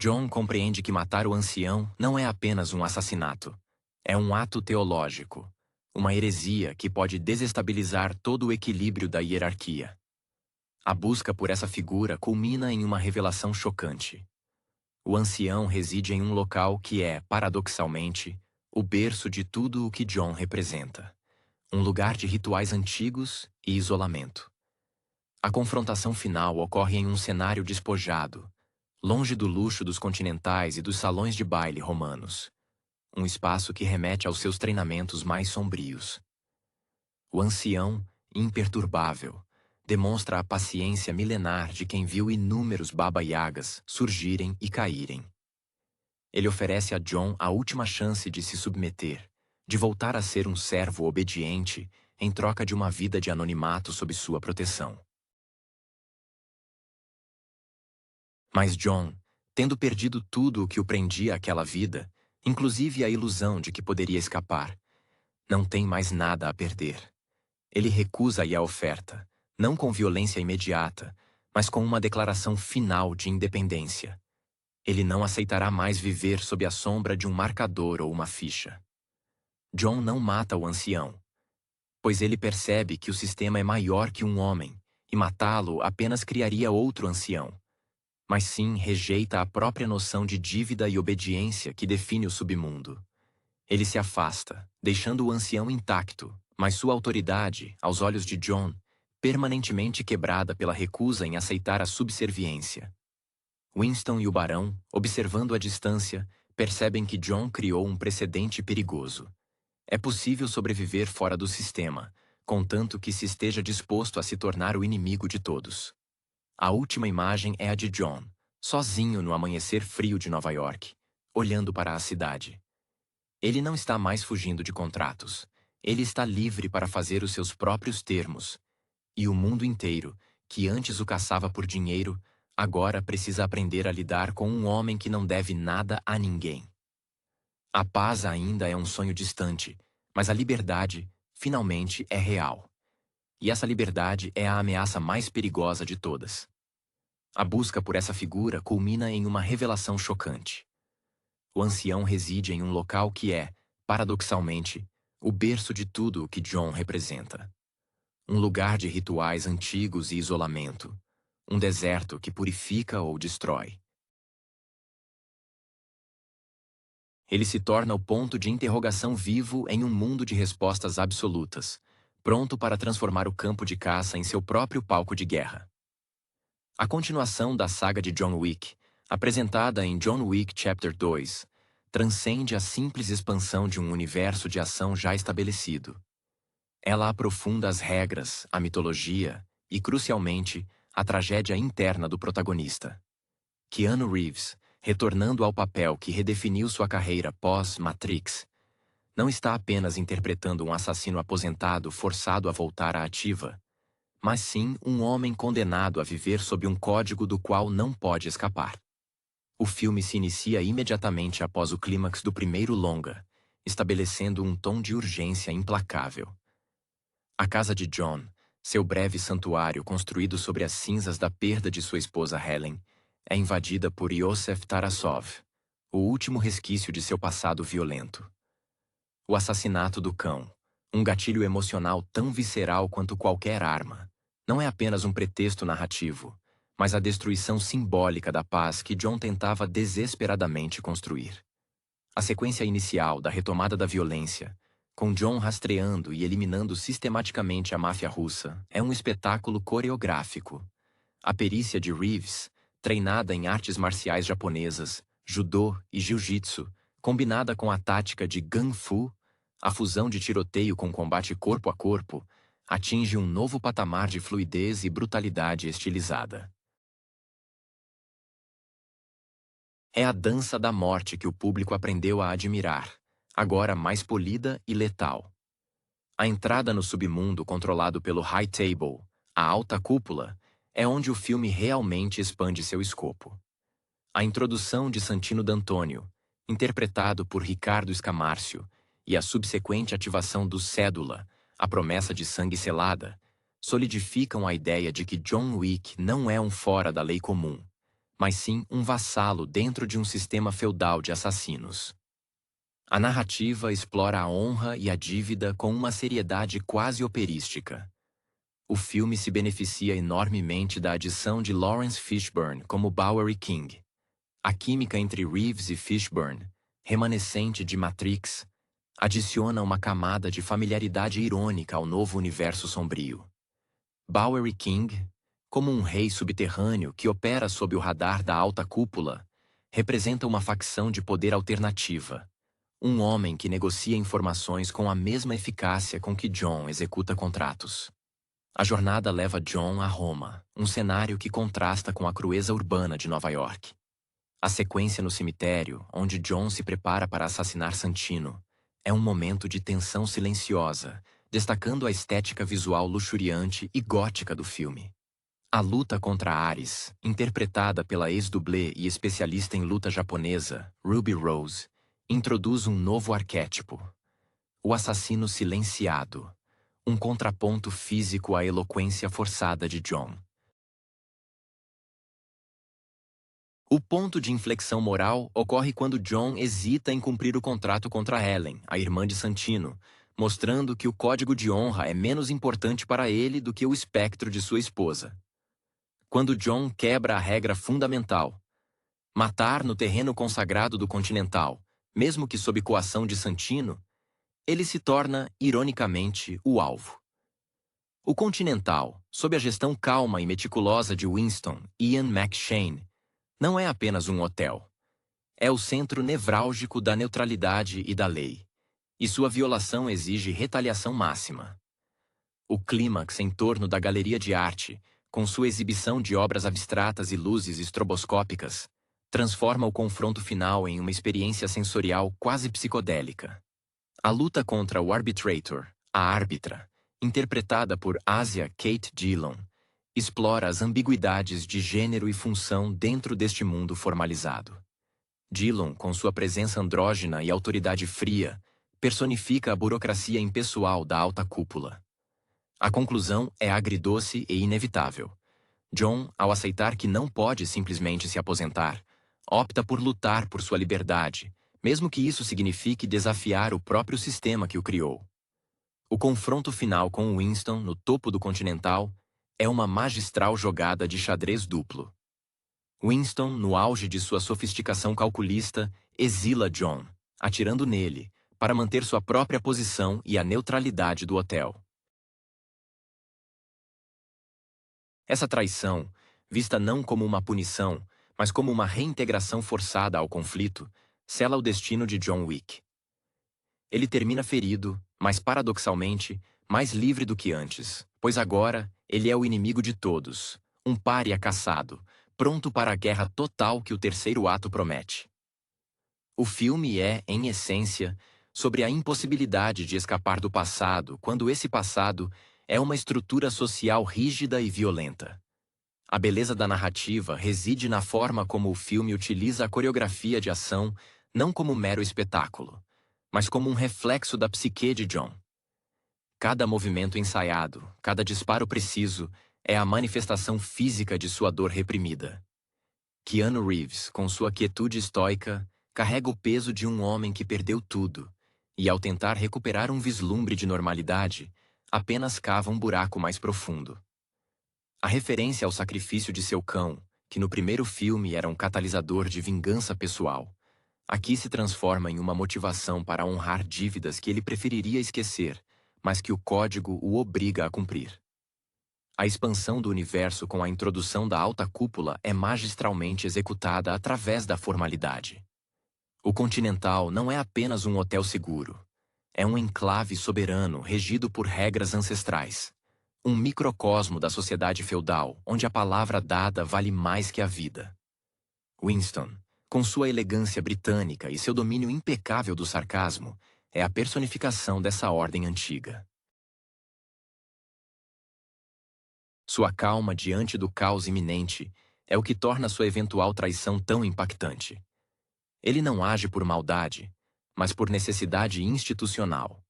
A: John compreende que matar o ancião não é apenas um assassinato. É um ato teológico, uma heresia que pode desestabilizar todo o equilíbrio da hierarquia. A busca por essa figura culmina em uma revelação chocante. O ancião reside em um local que é, paradoxalmente, o berço de tudo o que John representa. Um lugar de rituais antigos e isolamento. A confrontação final ocorre em um cenário despojado, longe do luxo dos continentais e dos salões de baile romanos. Um espaço que remete aos seus treinamentos mais sombrios. O ancião, imperturbável, demonstra a paciência milenar de quem viu inúmeros baba-yagas surgirem e caírem. Ele oferece a John a última chance de se submeter, de voltar a ser um servo obediente em troca de uma vida de anonimato sob sua proteção. Mas John, tendo perdido tudo o que o prendia àquela vida, inclusive a ilusão de que poderia escapar, não tem mais nada a perder. Ele recusa-lhe a oferta, não com violência imediata, mas com uma declaração final de independência. Ele não aceitará mais viver sob a sombra de um marcador ou uma ficha. John não mata o ancião, pois ele percebe que o sistema é maior que um homem, e matá-lo apenas criaria outro ancião. Mas sim rejeita a própria noção de dívida e obediência que define o submundo. Ele se afasta, deixando o ancião intacto, Mas sua autoridade, aos olhos de John, permanentemente quebrada pela recusa em aceitar a subserviência. Winston e o barão, observando à distância, percebem que John criou um precedente perigoso. É possível sobreviver fora do sistema, contanto que se esteja disposto a se tornar o inimigo de todos. A última imagem é a de John, sozinho no amanhecer frio de Nova York, olhando para a cidade. Ele não está mais fugindo de contratos. Ele está livre para fazer os seus próprios termos. E o mundo inteiro, que antes o caçava por dinheiro, agora precisa aprender a lidar com um homem que não deve nada a ninguém. A paz ainda é um sonho distante, mas a liberdade, finalmente, é real. E essa liberdade é a ameaça mais perigosa de todas. A busca por essa figura culmina em uma revelação chocante. O ancião reside em um local que é, paradoxalmente, o berço de tudo o que John representa. Um lugar de rituais antigos e isolamento. Um deserto que purifica ou destrói. Ele se torna o ponto de interrogação vivo em um mundo de respostas absolutas, pronto para transformar o campo de caça em seu próprio palco de guerra. A continuação da saga de John Wick, apresentada em John Wick Chapter 2, transcende a simples expansão de um universo de ação já estabelecido. Ela aprofunda as regras, a mitologia e, crucialmente, a tragédia interna do protagonista. Keanu Reeves, retornando ao papel que redefiniu sua carreira pós-Matrix, não está apenas interpretando um assassino aposentado forçado a voltar à ativa, mas sim um homem condenado a viver sob um código do qual não pode escapar. O filme se inicia imediatamente após o clímax do primeiro longa, estabelecendo um tom de urgência implacável. A casa de John, seu breve santuário construído sobre as cinzas da perda de sua esposa Helen, é invadida por Yosef Tarasov, o último resquício de seu passado violento. O assassinato do cão, um gatilho emocional tão visceral quanto qualquer arma, não é apenas um pretexto narrativo, mas a destruição simbólica da paz que John tentava desesperadamente construir. A sequência inicial da retomada da violência, com John rastreando e eliminando sistematicamente a máfia russa, é um espetáculo coreográfico. A perícia de Reeves, treinada em artes marciais japonesas, judô e jiu-jitsu, combinada com a tática de Gun Fu, a fusão de tiroteio com combate corpo a corpo, atinge um novo patamar de fluidez e brutalidade estilizada. É a dança da morte que o público aprendeu a admirar, agora mais polida e letal. A entrada no submundo controlado pelo High Table, a alta cúpula, é onde o filme realmente expande seu escopo. A introdução de Santino D'Antonio, interpretado por Ricardo Escamárcio, e a subsequente ativação do Cédula, a promessa de sangue selada, solidificam a ideia de que John Wick não é um fora da lei comum, mas sim um vassalo dentro de um sistema feudal de assassinos. A narrativa explora a honra e a dívida com uma seriedade quase operística. O filme se beneficia enormemente da adição de Lawrence Fishburne como Bowery King. A química entre Reeves e Fishburne, remanescente de Matrix, adiciona uma camada de familiaridade irônica ao novo universo sombrio. Bowery King, como um rei subterrâneo que opera sob o radar da alta cúpula, representa uma facção de poder alternativa. Um homem que negocia informações com a mesma eficácia com que John executa contratos. A jornada leva John a Roma, um cenário que contrasta com a crueza urbana de Nova York. A sequência no cemitério, onde John se prepara para assassinar Santino, é um momento de tensão silenciosa, destacando a estética visual luxuriante e gótica do filme. A luta contra Ares, interpretada pela ex-dublê e especialista em luta japonesa, Ruby Rose, introduz um novo arquétipo: o assassino silenciado, um contraponto físico à eloquência forçada de John. O ponto de inflexão moral ocorre quando John hesita em cumprir o contrato contra Helen, a irmã de Santino, mostrando que o código de honra é menos importante para ele do que o espectro de sua esposa. Quando John quebra a regra fundamental, matar no terreno consagrado do Continental, mesmo que sob coação de Santino, ele se torna, ironicamente, o alvo. O Continental, sob a gestão calma e meticulosa de Winston Ian McShane, não é apenas um hotel. É o centro nevrálgico da neutralidade e da lei, e sua violação exige retaliação máxima. O clímax em torno da galeria de arte, com sua exibição de obras abstratas e luzes estroboscópicas, transforma o confronto final em uma experiência sensorial quase psicodélica. A luta contra o Arbitrator, a árbitra, interpretada por Asia Kate Dillon, explora as ambiguidades de gênero e função dentro deste mundo formalizado. Dillon, com sua presença andrógina e autoridade fria, personifica a burocracia impessoal da alta cúpula. A conclusão é agridoce e inevitável. John, ao aceitar que não pode simplesmente se aposentar, opta por lutar por sua liberdade, mesmo que isso signifique desafiar o próprio sistema que o criou. O confronto final com Winston no topo do Continental é uma magistral jogada de xadrez duplo. Winston, no auge de sua sofisticação calculista, exila John, atirando nele, para manter sua própria posição e a neutralidade do hotel. Essa traição, vista não como uma punição, mas como uma reintegração forçada ao conflito, sela o destino de John Wick. Ele termina ferido, mas paradoxalmente, mais livre do que antes, pois agora ele é o inimigo de todos, um pária caçado, pronto para a guerra total que o terceiro ato promete. O filme é, em essência, sobre a impossibilidade de escapar do passado quando esse passado é uma estrutura social rígida e violenta. A beleza da narrativa reside na forma como o filme utiliza a coreografia de ação não como mero espetáculo, mas como um reflexo da psique de John. Cada movimento ensaiado, cada disparo preciso, é a manifestação física de sua dor reprimida. Keanu Reeves, com sua quietude estoica, carrega o peso de um homem que perdeu tudo, e ao tentar recuperar um vislumbre de normalidade, apenas cava um buraco mais profundo. A referência ao sacrifício de seu cão, que no primeiro filme era um catalisador de vingança pessoal, aqui se transforma em uma motivação para honrar dívidas que ele preferiria esquecer, mas que o código o obriga a cumprir. A expansão do universo com a introdução da alta cúpula é magistralmente executada através da formalidade. O Continental não é apenas um hotel seguro. É um enclave soberano regido por regras ancestrais. Um microcosmo da sociedade feudal, onde a palavra dada vale mais que a vida. Winston, com sua elegância britânica e seu domínio impecável do sarcasmo, é a personificação dessa ordem antiga. Sua calma diante do caos iminente é o que torna sua eventual traição tão impactante. Ele não age por maldade, mas por necessidade institucional.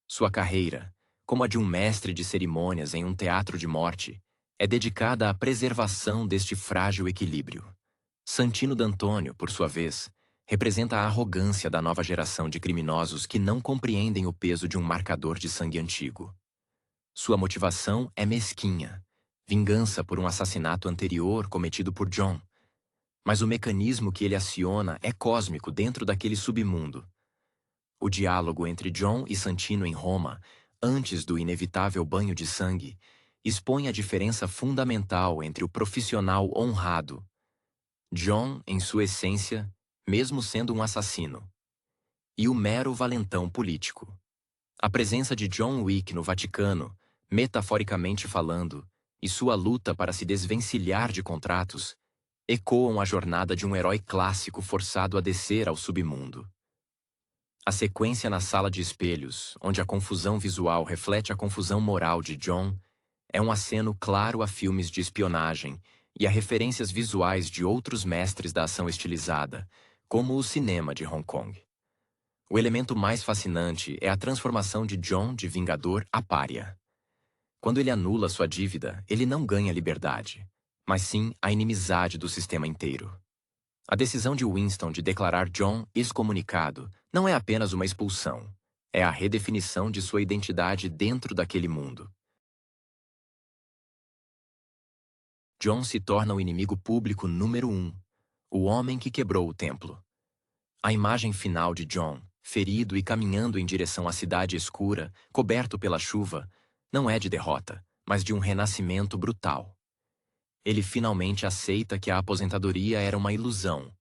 A: Sua carreira, como a de um mestre de cerimônias em um teatro de morte, é dedicada à preservação deste frágil equilíbrio. Santino D'Antônio, por sua vez, representa a arrogância da nova geração de criminosos que não compreendem o peso de um marcador de sangue antigo. Sua motivação é mesquinha, vingança por um assassinato anterior cometido por John, mas o mecanismo que ele aciona é cósmico dentro daquele submundo. O diálogo entre John e Santino em Roma, antes do inevitável banho de sangue, expõe a diferença fundamental entre o profissional honrado, John, em sua essência, mesmo sendo um assassino, e o mero valentão político. A presença de John Wick no Vaticano, metaforicamente falando, e sua luta para se desvencilhar de contratos, ecoam a jornada de um herói clássico forçado a descer ao submundo. A sequência na sala de espelhos, onde a confusão visual reflete a confusão moral de John, é um aceno claro a filmes de espionagem e a referências visuais de outros mestres da ação estilizada, como o cinema de Hong Kong. O elemento mais fascinante é a transformação de John de vingador a pária. Quando ele anula sua dívida, ele não ganha liberdade, mas sim a inimizade do sistema inteiro. A decisão de Winston de declarar John excomunicado não é apenas uma expulsão, é a redefinição de sua identidade dentro daquele mundo. John se torna o inimigo público número 1, o homem que quebrou o templo. A imagem final de John, ferido e caminhando em direção à cidade escura, coberto pela chuva, não é de derrota, mas de um renascimento brutal. Ele finalmente aceita que a aposentadoria era uma ilusão.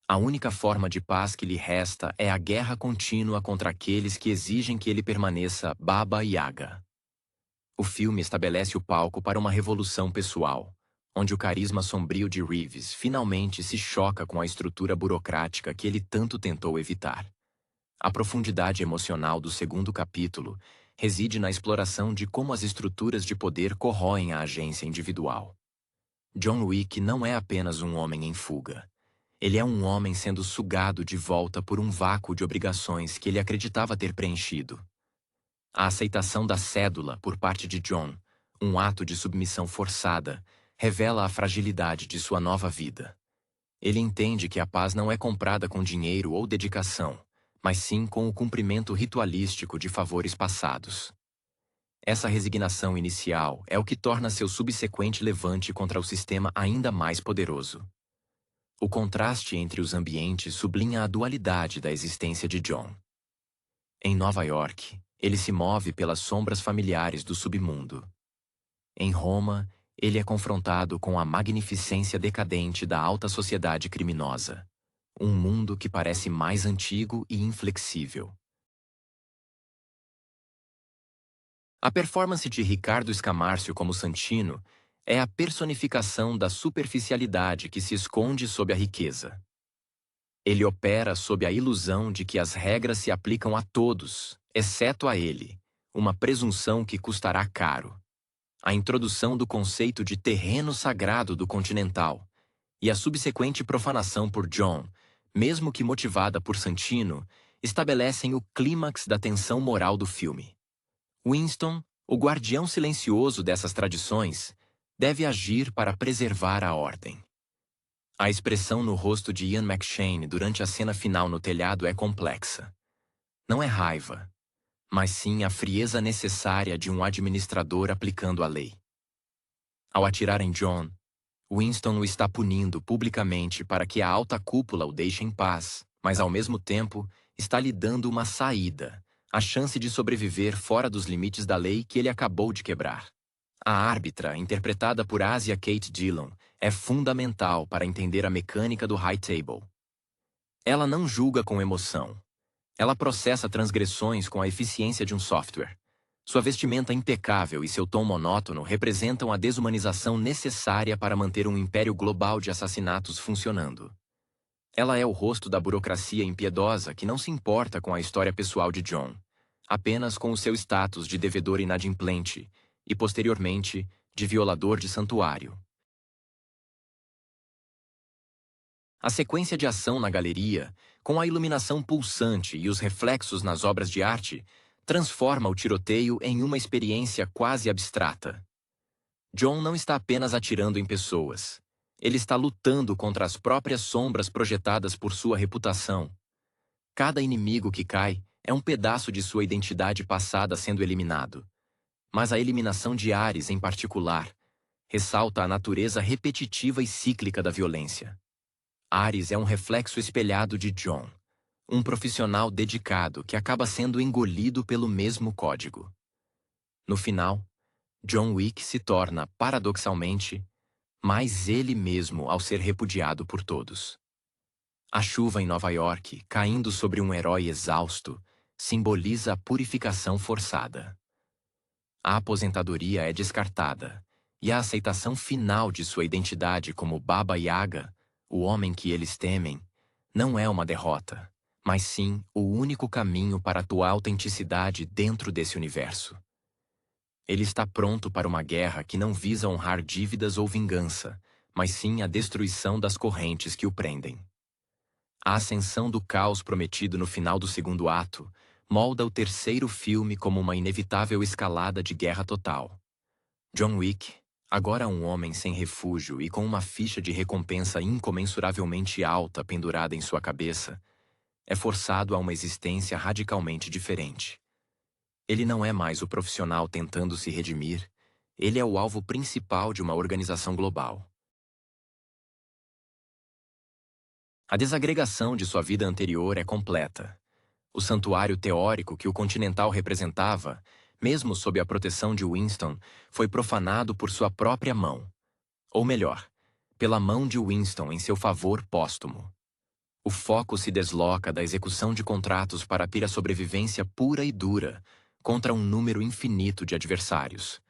A: A única forma de paz que lhe resta é a guerra contínua contra aqueles que exigem que ele permaneça Baba Yaga. O filme estabelece o palco para uma revolução pessoal, onde o carisma sombrio de Reeves finalmente se choca com a estrutura burocrática que ele tanto tentou evitar. A profundidade emocional do segundo capítulo reside na exploração de como as estruturas de poder corroem a agência individual. John Wick não é apenas um homem em fuga. Ele é um homem sendo sugado de volta por um vácuo de obrigações que ele acreditava ter preenchido. A aceitação da cédula por parte de John, um ato de submissão forçada, revela a fragilidade de sua nova vida. Ele entende que a paz não é comprada com dinheiro ou dedicação, mas sim com o cumprimento ritualístico de favores passados. Essa resignação inicial é o que torna seu subsequente levante contra o sistema ainda mais poderoso. O contraste entre os ambientes sublinha a dualidade da existência de John. Em Nova York, ele se move pelas sombras familiares do submundo. Em Roma, ele é confrontado com a magnificência decadente da alta sociedade criminosa. Um mundo que parece mais antigo e inflexível. A performance de Ricardo Escamárcio como Santino é a personificação da superficialidade que se esconde sob a riqueza. Ele opera sob a ilusão de que as regras se aplicam a todos, exceto a ele, uma presunção que custará caro. A introdução do conceito de terreno sagrado do Continental e a subsequente profanação por John, mesmo que motivada por Santino, estabelecem o clímax da tensão moral do filme. Winston, o guardião silencioso dessas tradições, deve agir para preservar a ordem. A expressão no rosto de Ian McShane durante a cena final no telhado é complexa. Não é raiva, mas sim a frieza necessária de um administrador aplicando a lei. Ao atirar em John, Winston o está punindo publicamente para que a alta cúpula o deixe em paz, mas ao mesmo tempo está lhe dando uma saída, a chance de sobreviver fora dos limites da lei que ele acabou de quebrar. A árbitra, interpretada por Asia Kate Dillon, é fundamental para entender a mecânica do High Table. Ela não julga com emoção. Ela processa transgressões com a eficiência de um software. Sua vestimenta impecável e seu tom monótono representam a desumanização necessária para manter um império global de assassinatos funcionando. Ela é o rosto da burocracia impiedosa que não se importa com a história pessoal de John, apenas com o seu status de devedor inadimplente e, posteriormente, de violador de santuário. A sequência de ação na galeria, com a iluminação pulsante e os reflexos nas obras de arte, transforma o tiroteio em uma experiência quase abstrata. John não está apenas atirando em pessoas. Ele está lutando contra as próprias sombras projetadas por sua reputação. Cada inimigo que cai é um pedaço de sua identidade passada sendo eliminado. Mas a eliminação de Ares, em particular, ressalta a natureza repetitiva e cíclica da violência. Ares é um reflexo espelhado de John, um profissional dedicado que acaba sendo engolido pelo mesmo código. No final, John Wick se torna, paradoxalmente, mais ele mesmo ao ser repudiado por todos. A chuva em Nova York, caindo sobre um herói exausto, simboliza a purificação forçada. A aposentadoria é descartada, e a aceitação final de sua identidade como Baba Yaga, o homem que eles temem, não é uma derrota, mas sim o único caminho para a tua autenticidade dentro desse universo. Ele está pronto para uma guerra que não visa honrar dívidas ou vingança, mas sim a destruição das correntes que o prendem. A ascensão do caos prometido no final do segundo ato molda o terceiro filme como uma inevitável escalada de guerra total. John Wick, agora um homem sem refúgio e com uma ficha de recompensa incomensuravelmente alta pendurada em sua cabeça, é forçado a uma existência radicalmente diferente. Ele não é mais o profissional tentando se redimir, ele é o alvo principal de uma organização global. A desagregação de sua vida anterior é completa. O santuário teórico que o Continental representava, mesmo sob a proteção de Winston, foi profanado por sua própria mão. Ou melhor, pela mão de Winston em seu favor póstumo. O foco se desloca da execução de contratos para a sobrevivência pura e dura, contra um número infinito de adversários.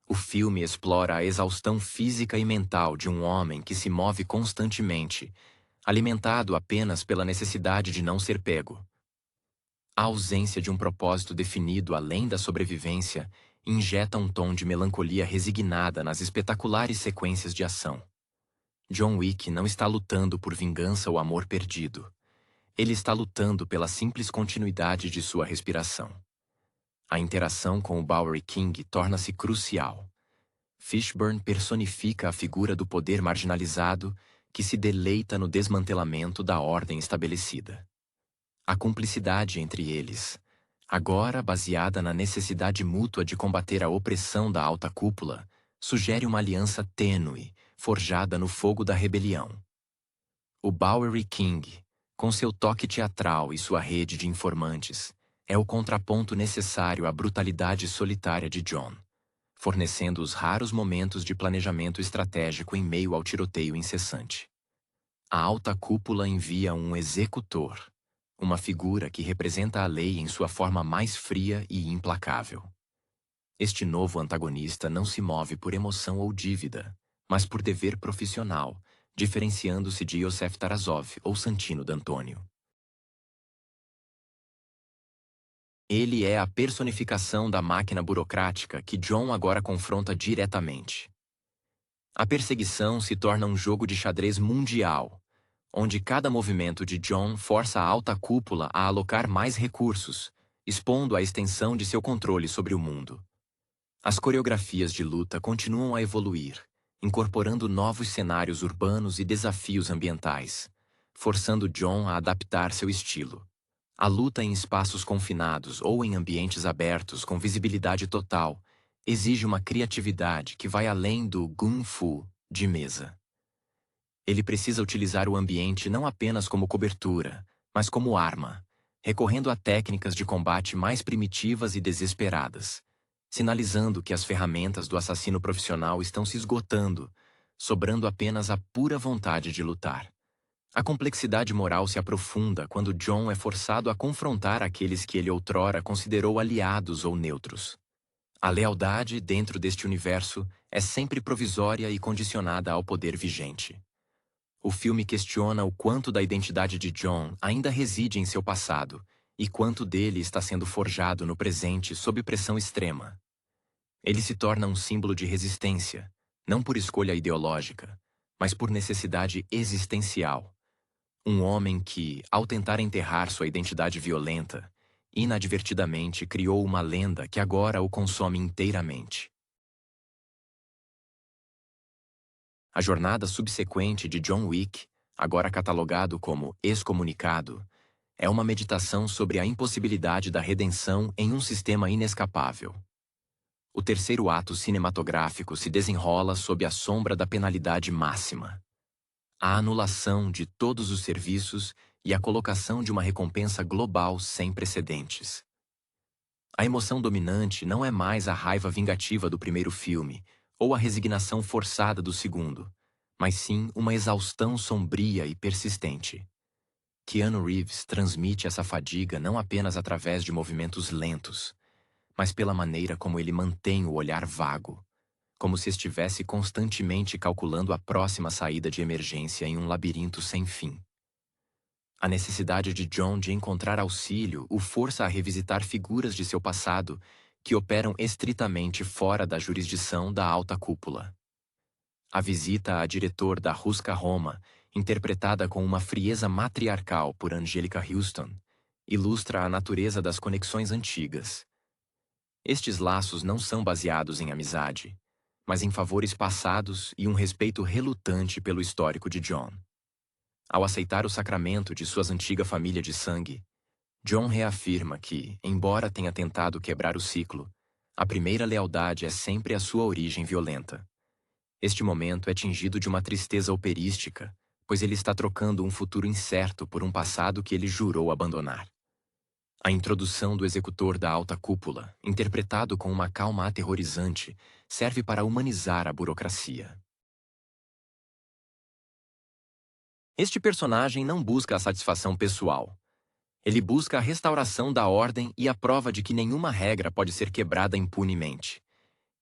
A: O filme explora a exaustão física e mental de um homem que se move constantemente, alimentado apenas pela necessidade de não ser pego. A ausência de um propósito definido além da sobrevivência injeta um tom de melancolia resignada nas espetaculares sequências de ação. John Wick não está lutando por vingança ou amor perdido. Ele está lutando pela simples continuidade de sua respiração. A interação com o Bowery King torna-se crucial. Fishburne personifica a figura do poder marginalizado que se deleita no desmantelamento da ordem estabelecida. A cumplicidade entre eles, agora baseada na necessidade mútua de combater a opressão da alta cúpula, sugere uma aliança tênue, forjada no fogo da rebelião. O Bowery King, com seu toque teatral e sua rede de informantes, é o contraponto necessário à brutalidade solitária de John, fornecendo os raros momentos de planejamento estratégico em meio ao tiroteio incessante. A alta cúpula envia um executor, uma figura que representa a lei em sua forma mais fria e implacável. Este novo antagonista não se move por emoção ou dívida, mas por dever profissional, diferenciando-se de Yosef Tarasov ou Santino D'Antonio. Ele é a personificação da máquina burocrática que John agora confronta diretamente. A perseguição se torna um jogo de xadrez mundial, onde cada movimento de John força a alta cúpula a alocar mais recursos, expondo a extensão de seu controle sobre o mundo. As coreografias de luta continuam a evoluir, incorporando novos cenários urbanos e desafios ambientais, forçando John a adaptar seu estilo. A luta em espaços confinados ou em ambientes abertos com visibilidade total exige uma criatividade que vai além do Kung Fu de mesa. Ele precisa utilizar o ambiente não apenas como cobertura, mas como arma, recorrendo a técnicas de combate mais primitivas e desesperadas, sinalizando que as ferramentas do assassino profissional estão se esgotando, sobrando apenas a pura vontade de lutar. A complexidade moral se aprofunda quando John é forçado a confrontar aqueles que ele outrora considerou aliados ou neutros. A lealdade, dentro deste universo, é sempre provisória e condicionada ao poder vigente. O filme questiona o quanto da identidade de John ainda reside em seu passado e quanto dele está sendo forjado no presente sob pressão extrema. Ele se torna um símbolo de resistência, não por escolha ideológica, mas por necessidade existencial. Um homem que, ao tentar enterrar sua identidade violenta, inadvertidamente criou uma lenda que agora o consome inteiramente. A jornada subsequente de John Wick, agora catalogado como excomunicado, é uma meditação sobre a impossibilidade da redenção em um sistema inescapável. O terceiro ato cinematográfico se desenrola sob a sombra da penalidade máxima. A anulação de todos os serviços e a colocação de uma recompensa global sem precedentes. A emoção dominante não é mais a raiva vingativa do primeiro filme, ou a resignação forçada do segundo, mas sim uma exaustão sombria e persistente. Keanu Reeves transmite essa fadiga não apenas através de movimentos lentos, mas pela maneira como ele mantém o olhar vago, como se estivesse constantemente calculando a próxima saída de emergência em um labirinto sem fim. A necessidade de John de encontrar auxílio o força a revisitar figuras de seu passado que operam estritamente fora da jurisdição da alta cúpula. A visita à diretor da Rusca Roma, interpretada com uma frieza matriarcal por Angelica Houston, ilustra a natureza das conexões antigas. Estes laços não são baseados em amizade, mas em favores passados e um respeito relutante pelo histórico de John. Ao aceitar o sacramento de sua antiga família de sangue, John reafirma que, embora tenha tentado quebrar o ciclo, a primeira lealdade é sempre a sua origem violenta. Este momento é tingido de uma tristeza operística, pois ele está trocando um futuro incerto por um passado que ele jurou abandonar. A introdução do executor da alta cúpula, interpretado com uma calma aterrorizante, serve para humanizar a burocracia. Este personagem não busca a satisfação pessoal. Ele busca a restauração da ordem e a prova de que nenhuma regra pode ser quebrada impunemente.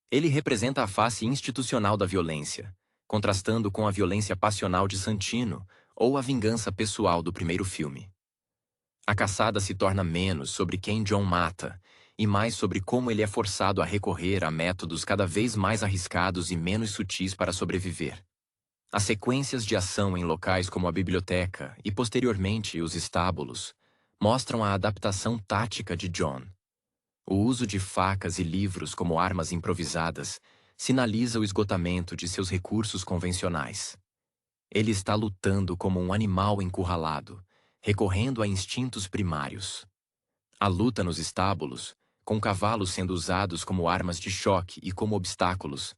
A: Ele representa a face institucional da violência, contrastando com a violência passional de Santino ou a vingança pessoal do primeiro filme. A caçada se torna menos sobre quem John mata e mais sobre como ele é forçado a recorrer a métodos cada vez mais arriscados e menos sutis para sobreviver. As sequências de ação em locais como a biblioteca e, posteriormente, os estábulos mostram a adaptação tática de John. O uso de facas e livros como armas improvisadas sinaliza o esgotamento de seus recursos convencionais. Ele está lutando como um animal encurralado, recorrendo a instintos primários. A luta nos estábulos, com cavalos sendo usados como armas de choque e como obstáculos,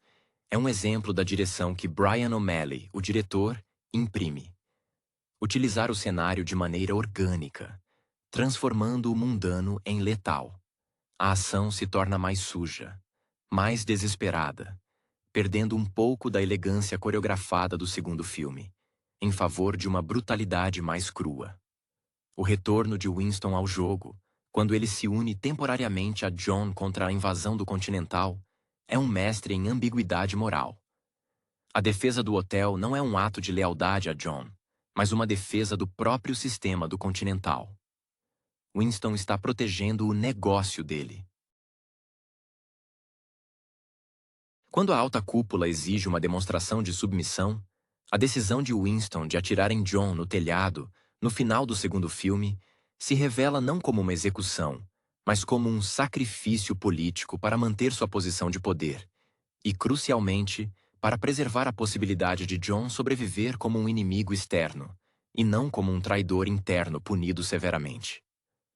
A: é um exemplo da direção que Brian O'Malley, o diretor, imprime. Utilizar o cenário de maneira orgânica, transformando o mundano em letal. A ação se torna mais suja, mais desesperada, perdendo um pouco da elegância coreografada do segundo filme, em favor de uma brutalidade mais crua. O retorno de Winston ao jogo, quando ele se une temporariamente a John contra a invasão do Continental, é um mestre em ambiguidade moral. A defesa do hotel não é um ato de lealdade a John, mas uma defesa do próprio sistema do Continental. Winston está protegendo o negócio dele. Quando a alta cúpula exige uma demonstração de submissão, a decisão de Winston de atirar em John no telhado, no final do segundo filme, se revela não como uma execução, mas como um sacrifício político para manter sua posição de poder e, crucialmente, para preservar a possibilidade de John sobreviver como um inimigo externo, e não como um traidor interno punido severamente.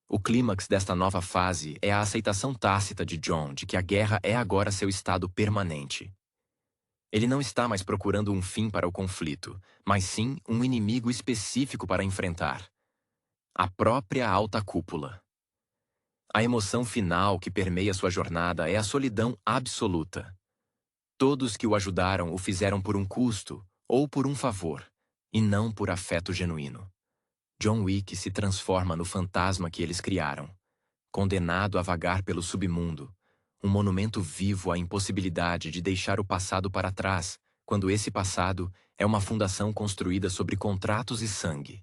A: O clímax desta nova fase é a aceitação tácita de John de que a guerra é agora seu estado permanente. Ele não está mais procurando um fim para o conflito, mas sim um inimigo específico para enfrentar: a própria alta cúpula. A emoção final que permeia sua jornada é a solidão absoluta. Todos que o ajudaram o fizeram por um custo ou por um favor, e não por afeto genuíno. John Wick se transforma no fantasma que eles criaram, condenado a vagar pelo submundo, um monumento vivo à impossibilidade de deixar o passado para trás, quando esse passado é uma fundação construída sobre contratos e sangue.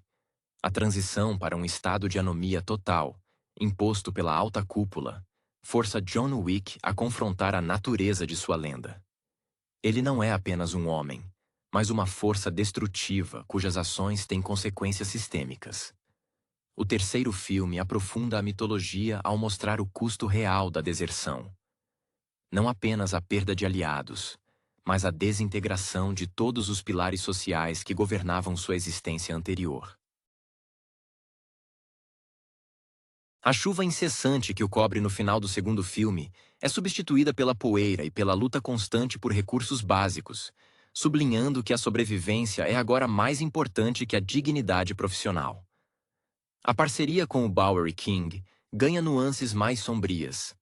A: A transição para um estado de anomia total, imposto pela alta cúpula, força John Wick a confrontar a natureza de sua lenda. Ele não é apenas um homem, mas uma força destrutiva cujas ações têm consequências sistêmicas. O terceiro filme aprofunda a mitologia ao mostrar o custo real da deserção. Não apenas a perda de aliados, mas a desintegração de todos os pilares sociais que governavam sua existência anterior. A chuva incessante que o cobre no final do segundo filme é substituída pela poeira e pela luta constante por recursos básicos, sublinhando que a sobrevivência é agora mais importante que a dignidade profissional. A parceria com o Bowery King ganha nuances mais sombrias.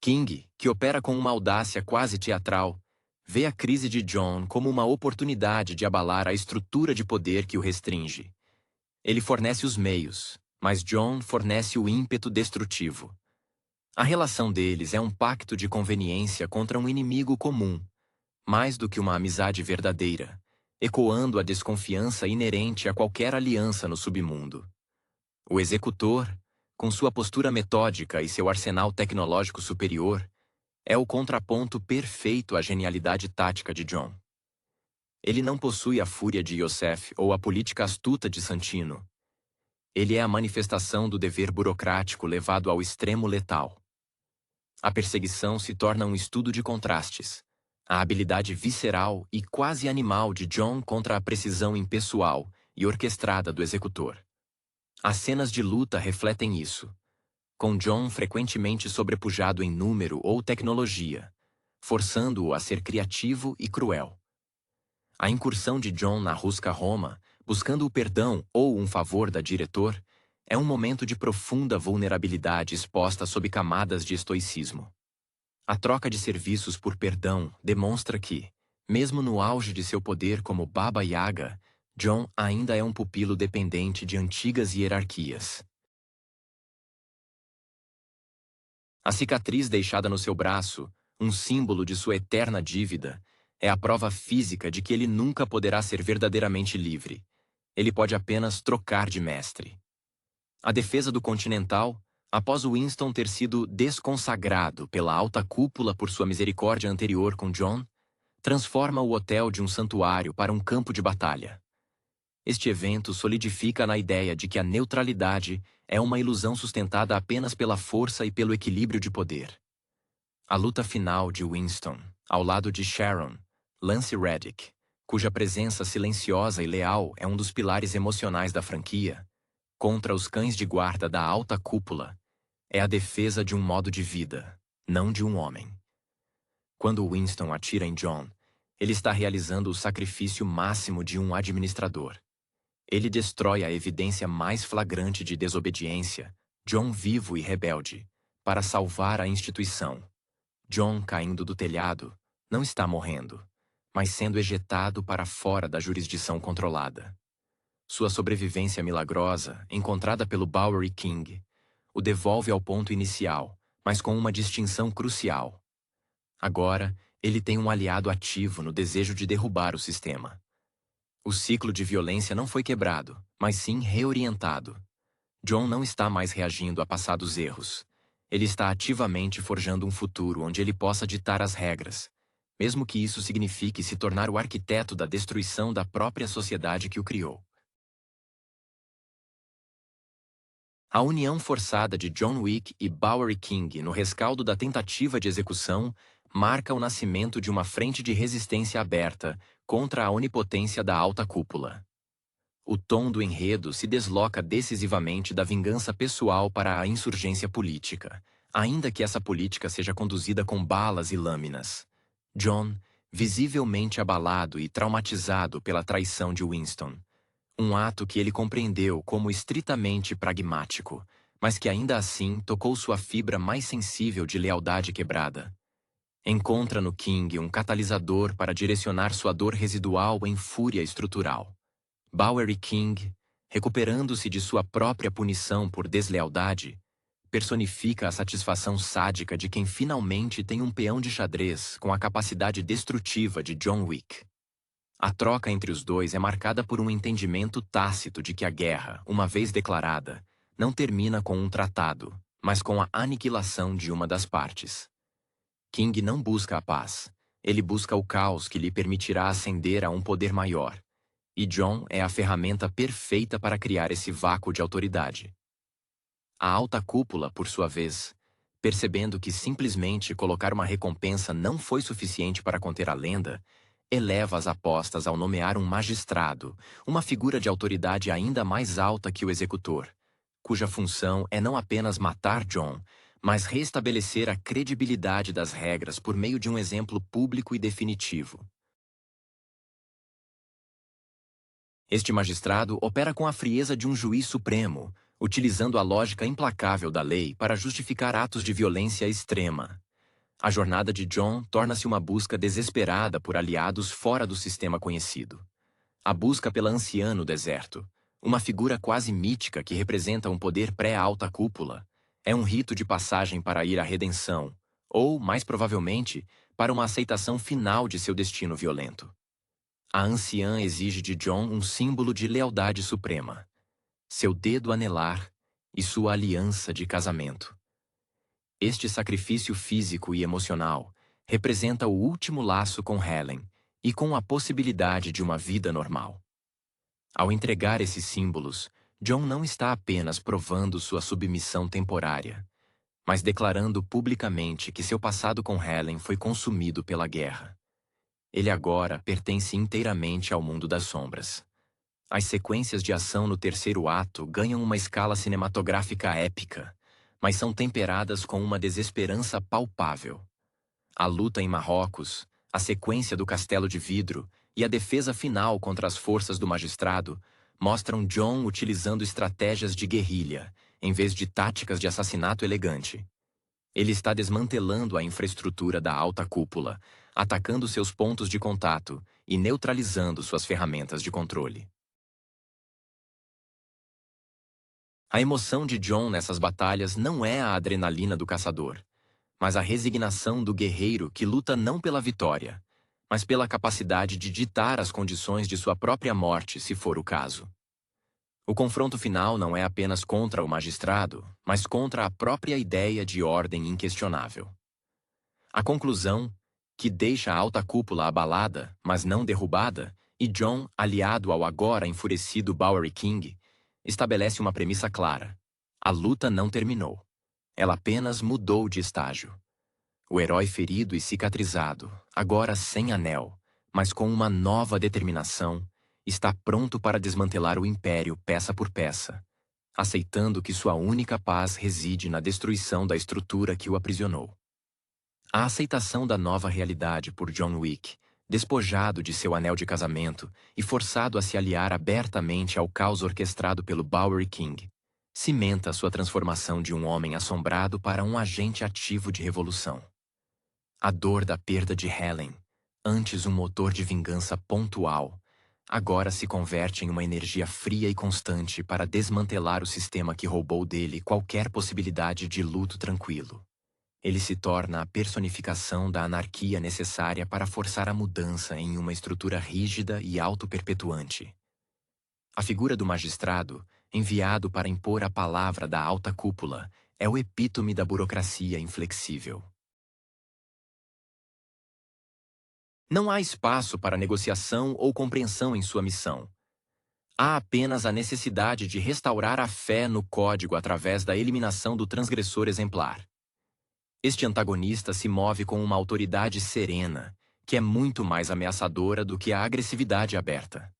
A: King, que opera com uma audácia quase teatral, vê a crise de John como uma oportunidade de abalar a estrutura de poder que o restringe. Ele fornece os meios, mas John fornece o ímpeto destrutivo. A relação deles é um pacto de conveniência contra um inimigo comum, mais do que uma amizade verdadeira, ecoando a desconfiança inerente a qualquer aliança no submundo. O executor, com sua postura metódica e seu arsenal tecnológico superior, é o contraponto perfeito à genialidade tática de John. Ele não possui a fúria de Yosef ou a política astuta de Santino. Ele é a manifestação do dever burocrático levado ao extremo letal. A perseguição se torna um estudo de contrastes. A habilidade visceral e quase animal de John contra a precisão impessoal e orquestrada do executor. As cenas de luta refletem isso, com John frequentemente sobrepujado em número ou tecnologia, forçando-o a ser criativo e cruel. A incursão de John na Rusca Roma, buscando o perdão ou um favor da diretor, É um momento de profunda vulnerabilidade exposta sob camadas de estoicismo. A troca de serviços por perdão demonstra que, mesmo no auge de seu poder como Baba Yaga, Jon ainda é um pupilo dependente de antigas hierarquias. A cicatriz deixada no seu braço, um símbolo de sua eterna dívida, é a prova física de que ele nunca poderá ser verdadeiramente livre. Ele pode apenas trocar de mestre. A defesa do Continental, após Winston ter sido desconsagrado pela alta cúpula por sua misericórdia anterior com Jon, transforma o hotel de um santuário para um campo de batalha. Este evento solidifica na ideia de que a neutralidade é uma ilusão sustentada apenas pela força e pelo equilíbrio de poder. A luta final de Winston, ao lado de Sharon, Lance Reddick, cuja presença silenciosa e leal é um dos pilares emocionais da franquia, contra os cães de guarda da alta cúpula, é a defesa de um modo de vida, não de um homem. Quando Winston atira em Jon, ele está realizando o sacrifício máximo de um administrador. Ele destrói a evidência mais flagrante de desobediência, Jon vivo e rebelde, para salvar a instituição. Jon caindo do telhado não está morrendo, mas sendo ejetado para fora da jurisdição controlada. Sua sobrevivência milagrosa, encontrada pelo Bowery King, o devolve ao ponto inicial, mas com uma distinção crucial. Agora, ele tem um aliado ativo no desejo de derrubar o sistema. O ciclo de violência não foi quebrado, mas sim reorientado. Jon não está mais reagindo a passados erros. Ele está ativamente forjando um futuro onde ele possa ditar as regras, mesmo que isso signifique se tornar o arquiteto da destruição da própria sociedade que o criou. A união forçada de John Wick e Bowery King no rescaldo da tentativa de execução marca o nascimento de uma frente de resistência aberta contra a onipotência da alta cúpula. O tom do enredo se desloca decisivamente da vingança pessoal para a insurgência política, ainda que essa política seja conduzida com balas e lâminas. Jon, visivelmente abalado e traumatizado pela traição de Winston, um ato que ele compreendeu como estritamente pragmático, mas que ainda assim tocou sua fibra mais sensível de lealdade quebrada. Encontra no King um catalisador para direcionar sua dor residual em fúria estrutural. Bowery King, recuperando-se de sua própria punição por deslealdade, personifica a satisfação sádica de quem finalmente tem um peão de xadrez com a capacidade destrutiva de John Wick. A troca entre os dois é marcada por um entendimento tácito de que a guerra, uma vez declarada, não termina com um tratado, mas com a aniquilação de uma das partes. King não busca a paz, ele busca o caos que lhe permitirá ascender a um poder maior, e Jon é a ferramenta perfeita para criar esse vácuo de autoridade. A alta cúpula, por sua vez, percebendo que simplesmente colocar uma recompensa não foi suficiente para conter a lenda, eleva as apostas ao nomear um magistrado, uma figura de autoridade ainda mais alta que o executor, cuja função é não apenas matar Jon, mas restabelecer a credibilidade das regras por meio de um exemplo público e definitivo. Este magistrado opera com a frieza de um juiz supremo, utilizando a lógica implacável da lei para justificar atos de violência extrema. A jornada de Jon torna-se uma busca desesperada por aliados fora do sistema conhecido. A busca pela anciã no deserto, uma figura quase mítica que representa um poder pré-alta cúpula, é um rito de passagem para ir à redenção, ou, mais provavelmente, para uma aceitação final de seu destino violento. A anciã exige de Jon um símbolo de lealdade suprema, seu dedo anelar e sua aliança de casamento. Este sacrifício físico e emocional representa o último laço com Helen e com a possibilidade de uma vida normal. Ao entregar esses símbolos, Jon não está apenas provando sua submissão temporária, mas declarando publicamente que seu passado com Helen foi consumido pela guerra. Ele agora pertence inteiramente ao mundo das sombras. As sequências de ação no terceiro ato ganham uma escala cinematográfica épica, mas são temperadas com uma desesperança palpável. A luta em Marrocos, a sequência do castelo de vidro e a defesa final contra as forças do magistrado mostram Jon utilizando estratégias de guerrilha, em vez de táticas de assassinato elegante. Ele está desmantelando a infraestrutura da alta cúpula, atacando seus pontos de contato e neutralizando suas ferramentas de controle. A emoção de Jon nessas batalhas não é a adrenalina do caçador, mas a resignação do guerreiro que luta não pela vitória, mas pela capacidade de ditar as condições de sua própria morte, se for o caso. O confronto final não é apenas contra o magistrado, mas contra a própria ideia de ordem inquestionável. A conclusão, que deixa a alta cúpula abalada, mas não derrubada, e Jon, aliado ao agora enfurecido Bowery King, estabelece uma premissa clara. A luta não terminou. Ela apenas mudou de estágio. O herói ferido e cicatrizado, agora sem anel, mas com uma nova determinação, está pronto para desmantelar o Império peça por peça, aceitando que sua única paz reside na destruição da estrutura que o aprisionou. A aceitação da nova realidade por John Wick, despojado de seu anel de casamento e forçado a se aliar abertamente ao caos orquestrado pelo Bowery King, cimenta sua transformação de um homem assombrado para um agente ativo de revolução. A dor da perda de Helen, antes um motor de vingança pontual, agora se converte em uma energia fria e constante para desmantelar o sistema que roubou dele qualquer possibilidade de luto tranquilo. Ele se torna a personificação da anarquia necessária para forçar a mudança em uma estrutura rígida e auto-perpetuante. A figura do magistrado, enviado para impor a palavra da alta cúpula, é o epítome da burocracia inflexível. Não há espaço para negociação ou compreensão em sua missão. Há apenas a necessidade de restaurar a fé no código através da eliminação do transgressor exemplar. Este antagonista se move com uma autoridade serena, que é muito mais ameaçadora do que a agressividade aberta.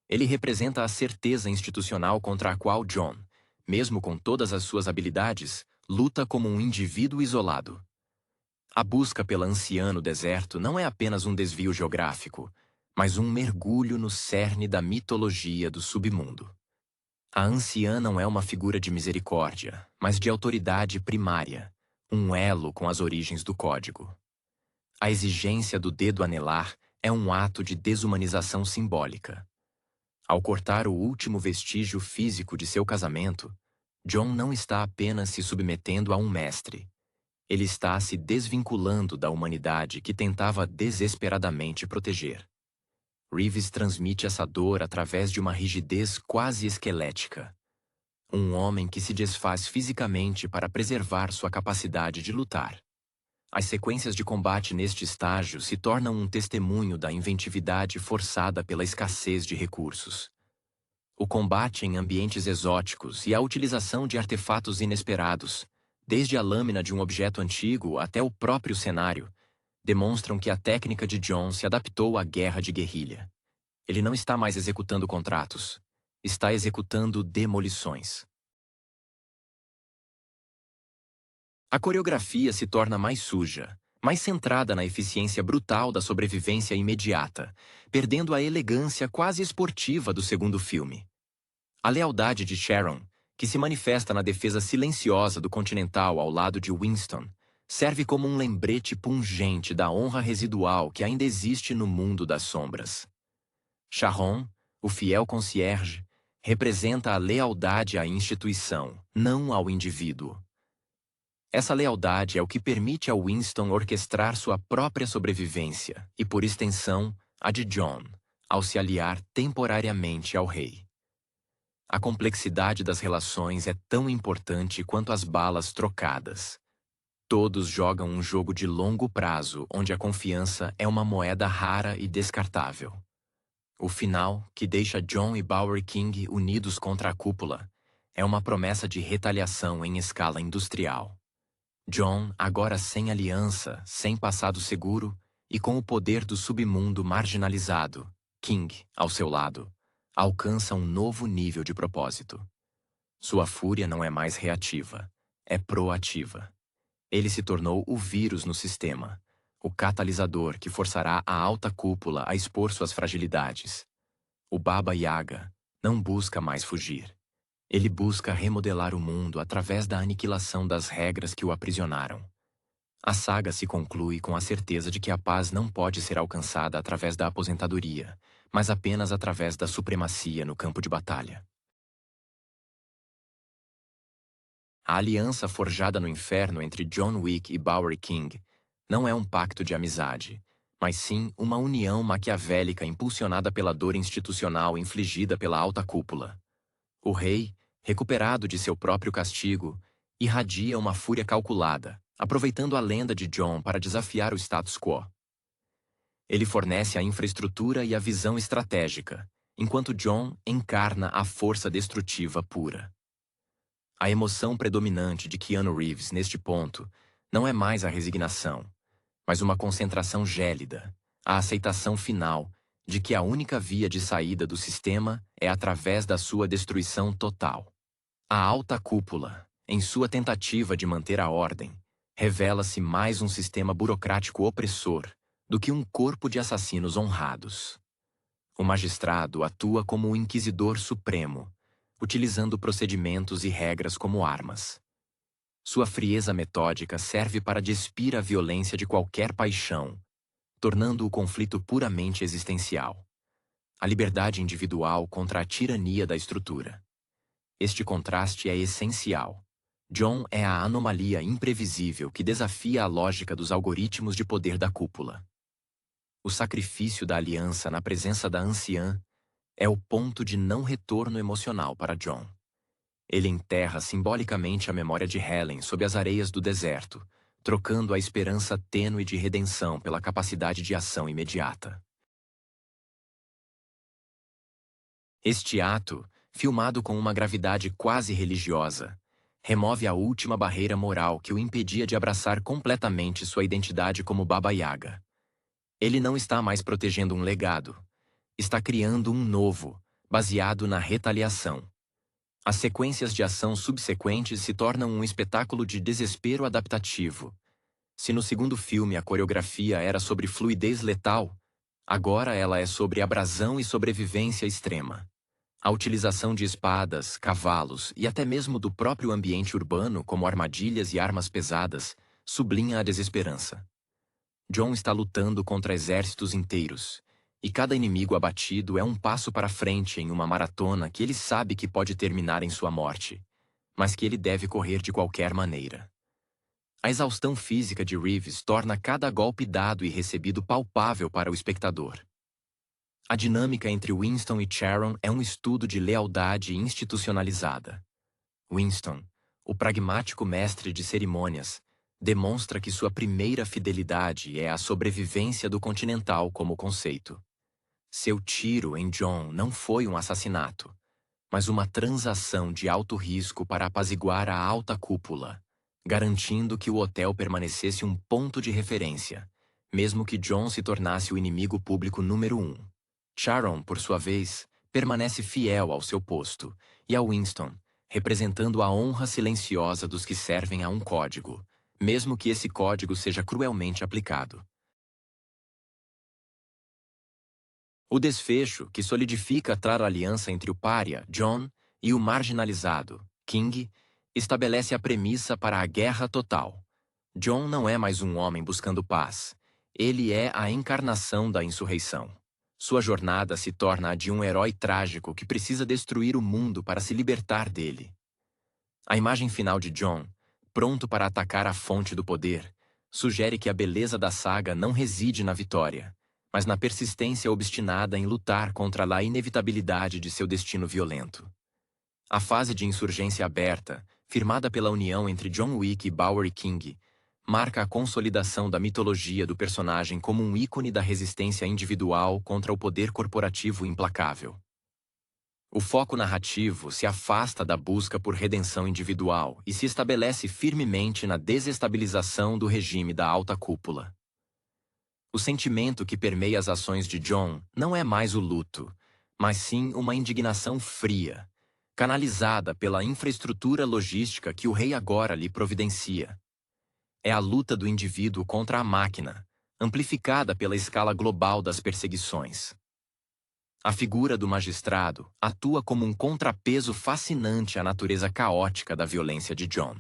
A: Ele representa a certeza institucional contra a qual Jon, mesmo com todas as suas habilidades, luta como um indivíduo isolado. A busca pela anciã no deserto não é apenas um desvio geográfico, mas um mergulho no cerne da mitologia do submundo. A anciã não é uma figura de misericórdia, mas de autoridade primária, um elo com as origens do código. A exigência do dedo anelar é um ato de desumanização simbólica. Ao cortar o último vestígio físico de seu casamento, Jon não está apenas se submetendo a um mestre. Ele está se desvinculando da humanidade que tentava desesperadamente proteger. Reeves transmite essa dor através de uma rigidez quase esquelética. Um homem que se desfaz fisicamente para preservar sua capacidade de lutar. As sequências de combate neste estágio se tornam um testemunho da inventividade forçada pela escassez de recursos. O combate em ambientes exóticos e a utilização de artefatos inesperados, desde a lâmina de um objeto antigo até o próprio cenário, demonstram que a técnica de Jon se adaptou à guerra de guerrilha. Ele não está mais executando contratos, está executando demolições. A coreografia se torna mais suja, mais centrada na eficiência brutal da sobrevivência imediata, perdendo a elegância quase esportiva do segundo filme. A lealdade de Sharon, que se manifesta na defesa silenciosa do Continental ao lado de Winston, serve como um lembrete pungente da honra residual que ainda existe no mundo das sombras. Sharon, o fiel concierge, representa a lealdade à instituição, não ao indivíduo. Essa lealdade é o que permite a Winston orquestrar sua própria sobrevivência e, por extensão, a de Jon, ao se aliar temporariamente ao rei. A complexidade das relações é tão importante quanto as balas trocadas. Todos jogam um jogo de longo prazo onde a confiança é uma moeda rara e descartável. O final, que deixa Jon e Bowery King unidos contra a cúpula, é uma promessa de retaliação em escala industrial. Jon, agora sem aliança, sem passado seguro e com o poder do submundo marginalizado, King, ao seu lado, alcança um novo nível de propósito. Sua fúria não é mais reativa, é proativa. Ele se tornou o vírus no sistema, o catalisador que forçará a alta cúpula a expor suas fragilidades. O Baba Yaga, não busca mais fugir. Ele busca remodelar o mundo através da aniquilação das regras que o aprisionaram. A saga se conclui com a certeza de que a paz não pode ser alcançada através da aposentadoria, mas apenas através da supremacia no campo de batalha. A aliança forjada no inferno entre John Wick e Bowery King não é um pacto de amizade, mas sim uma união maquiavélica impulsionada pela dor institucional infligida pela alta cúpula. O rei, recuperado de seu próprio castigo, irradia uma fúria calculada, aproveitando a lenda de John para desafiar o status quo. Ele fornece a infraestrutura e a visão estratégica, enquanto John encarna a força destrutiva pura. A emoção predominante de Keanu Reeves neste ponto não é mais a resignação, mas uma concentração gélida, a aceitação final de que a única via de saída do sistema é através da sua destruição total. A alta cúpula, em sua tentativa de manter a ordem, revela-se mais um sistema burocrático opressor do que um corpo de assassinos honrados. O magistrado atua como o inquisidor supremo, utilizando procedimentos e regras como armas. Sua frieza metódica serve para despir a violência de qualquer paixão, tornando o conflito puramente existencial. A liberdade individual contra a tirania da estrutura. Este contraste é essencial. John é a anomalia imprevisível que desafia a lógica dos algoritmos de poder da cúpula. O sacrifício da aliança na presença da anciã é o ponto de não retorno emocional para John. Ele enterra simbolicamente a memória de Helen sob as areias do deserto, trocando a esperança tênue de redenção pela capacidade de ação imediata. Este ato, filmado com uma gravidade quase religiosa, remove a última barreira moral que o impedia de abraçar completamente sua identidade como Baba Yaga. Ele não está mais protegendo um legado. Está criando um novo, baseado na retaliação. As sequências de ação subsequentes se tornam um espetáculo de desespero adaptativo. Se no segundo filme a coreografia era sobre fluidez letal, agora ela é sobre abrasão e sobrevivência extrema. A utilização de espadas, cavalos e até mesmo do próprio ambiente urbano como armadilhas e armas pesadas sublinha a desesperança. John está lutando contra exércitos inteiros, e cada inimigo abatido é um passo para frente em uma maratona que ele sabe que pode terminar em sua morte, mas que ele deve correr de qualquer maneira. A exaustão física de Reeves torna cada golpe dado e recebido palpável para o espectador. A dinâmica entre Winston e Sharon é um estudo de lealdade institucionalizada. Winston, o pragmático mestre de cerimônias, demonstra que sua primeira fidelidade é a sobrevivência do Continental como conceito. Seu tiro em John não foi um assassinato, mas uma transação de alto risco para apaziguar a alta cúpula, garantindo que o hotel permanecesse um ponto de referência, mesmo que John se tornasse o inimigo público número 1. Sharon, por sua vez, permanece fiel ao seu posto, e a Winston, representando a honra silenciosa dos que servem a um código, mesmo que esse código seja cruelmente aplicado. O desfecho, que solidifica a aliança entre o pária, John, e o marginalizado, King, estabelece a premissa para a guerra total. John não é mais um homem buscando paz. Ele é a encarnação da insurreição. Sua jornada se torna a de um herói trágico que precisa destruir o mundo para se libertar dele. A imagem final de John, pronto para atacar a fonte do poder, sugere que a beleza da saga não reside na vitória, mas na persistência obstinada em lutar contra a inevitabilidade de seu destino violento. A fase de insurgência aberta, firmada pela união entre John Wick e Bowery King, marca a consolidação da mitologia do personagem como um ícone da resistência individual contra o poder corporativo implacável. O foco narrativo se afasta da busca por redenção individual e se estabelece firmemente na desestabilização do regime da alta cúpula. O sentimento que permeia as ações de John não é mais o luto, mas sim uma indignação fria, canalizada pela infraestrutura logística que o rei agora lhe providencia. É a luta do indivíduo contra a máquina, amplificada pela escala global das perseguições. A figura do magistrado atua como um contrapeso fascinante à natureza caótica da violência de John.